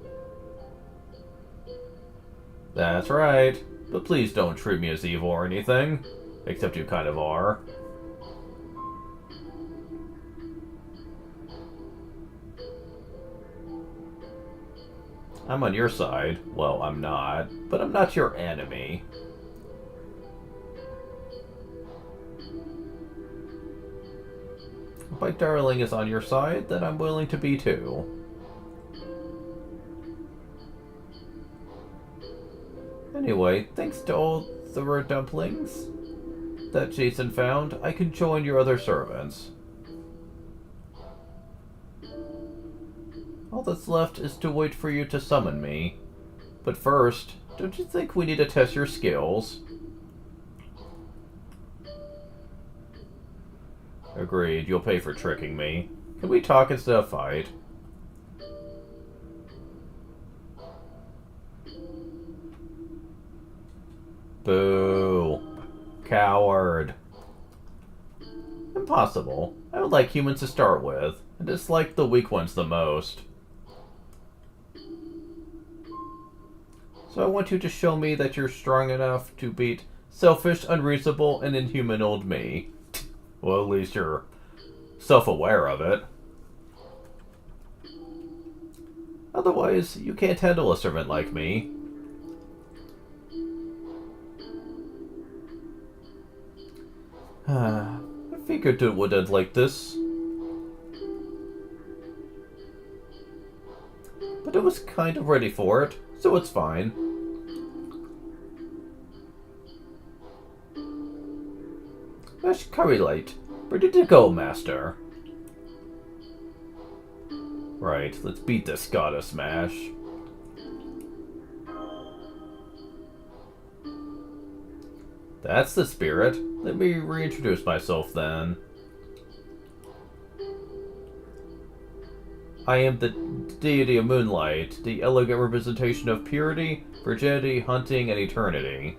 That's right. But please don't treat me as evil or anything. Except you kind of are. I'm on your side. Well, I'm not. But I'm not your enemy. If my darling is on your side, then I'm willing to be too. Anyway, thanks to all the rare dumplings that Jason found, I can join your other servants. All that's left is to wait for you to summon me. But first, don't you think we need to test your skills? Agreed, you'll pay for tricking me. Can we talk instead of fight? Boo. Coward. Impossible. I would like humans to start with, and dislike the weak ones the most. So I want you to show me that you're strong enough to beat selfish, unreasonable, and inhuman old me. Well, at least you're self-aware of it. Otherwise, you can't handle a servant like me. I figured it would end like this. But I was kind of ready for it, so it's fine. Mash curry light. Ready to go, master. Right, let's beat this goddess, Mash. That's the spirit. Let me reintroduce myself then. I am the deity of moonlight, the elegant representation of purity, virginity, hunting, and eternity.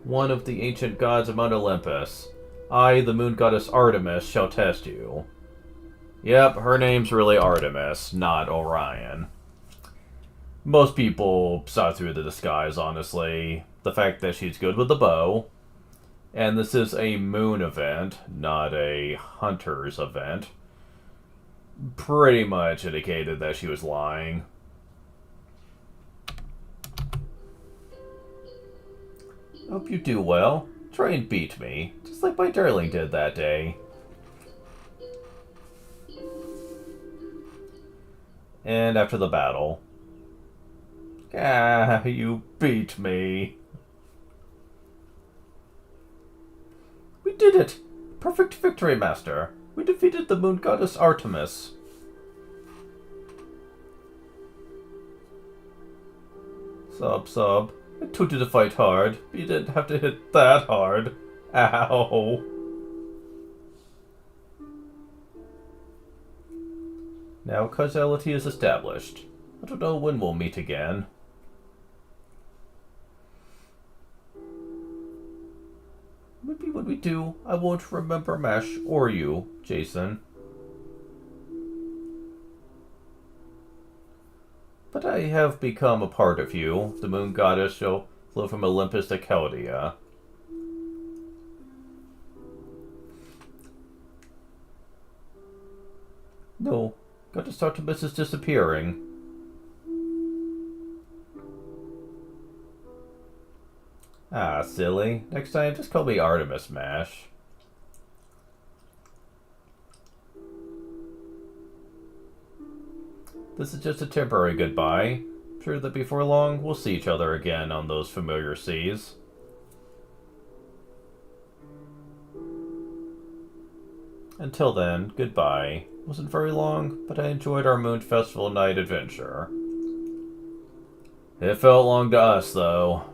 One of the ancient gods of Mount Olympus. I, the moon goddess Artemis, shall test you. Yep, her name's really Artemis, not Orion. Most people saw through the disguise, honestly. The fact that she's good with the bow. And this is a moon event, not a hunter's event. Pretty much indicated that she was lying. Hope you do well. Try and beat me, just like my darling did that day. And after the battle... Ah, you beat me. We did it! Perfect victory, Master. We defeated the moon goddess Artemis. Sob. I told you to fight hard, but you didn't have to hit that hard. Ow. Now causality is established. I don't know when we'll meet again. Maybe when we do, I won't remember Mash or you, Jason. But I have become a part of you. The moon goddess shall flow from Olympus to Chaldea. No, Goddess Artemis is disappearing. Ah, silly. Next time, just call me Artemis, Mash. This is just a temporary goodbye. I'm sure that before long, we'll see each other again on those familiar seas. Until then, goodbye. Wasn't very long, but I enjoyed our Moon Festival night adventure. It felt long to us, though.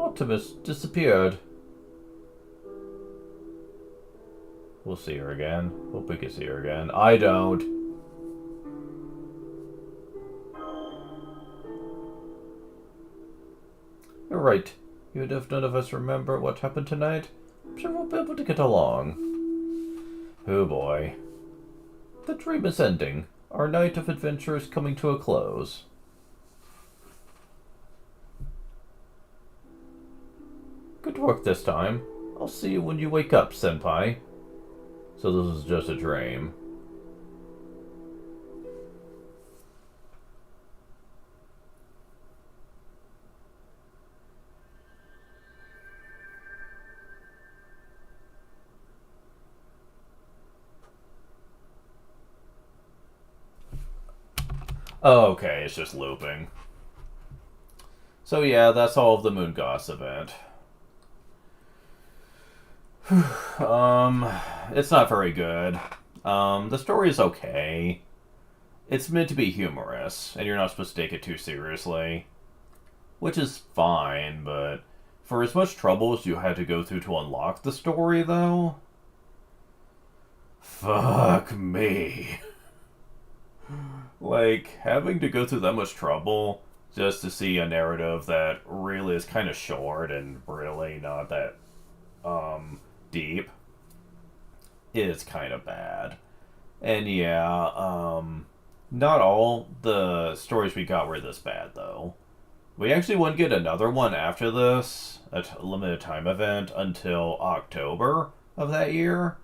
Optimus disappeared. We'll see her again. Hope we can see her again. I don't. You're right. Even if none of us remember what happened tonight, I'm sure we'll be able to get along. Oh boy. The dream is ending. Our night of adventure is coming to a close. Good work this time. I'll see you when you wake up, Senpai. So this was just a dream. Oh, okay, it's just looping. So yeah, that's all of the Moon Goss event. It's not very good. The story is okay. It's meant to be humorous, and you're not supposed to take it too seriously. Which is fine, but for as much trouble as you had to go through to unlock the story, though... Fuck me. Like, having to go through that much trouble just to see a narrative that really is kind of short and really not that, deep is kind of bad. And yeah, not all the stories we got were this bad, though. We actually wouldn't get another one after this, a limited time event, until October of that year,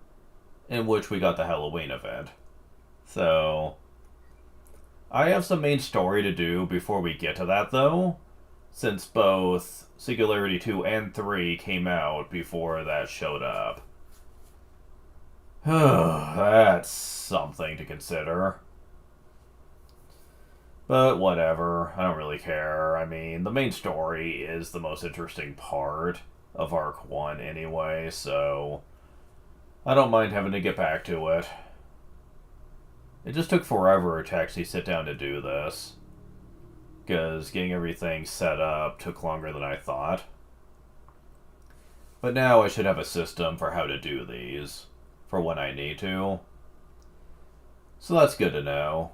in which we got the Halloween event. So, I have some main story to do before we get to that, though, since both Singularity 2 and 3 came out before that showed up. That's something to consider. But whatever, I don't really care. I mean, the main story is the most interesting part of Arc 1 anyway, so I don't mind having to get back to it. It just took forever to actually sit down to do this, because getting everything set up took longer than I thought. But now I should have a system for how to do these, for when I need to. So that's good to know.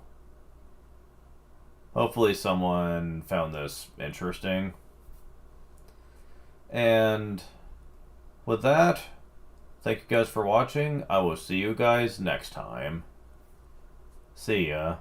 Hopefully someone found this interesting. And with that, thank you guys for watching. I will see you guys next time. See ya.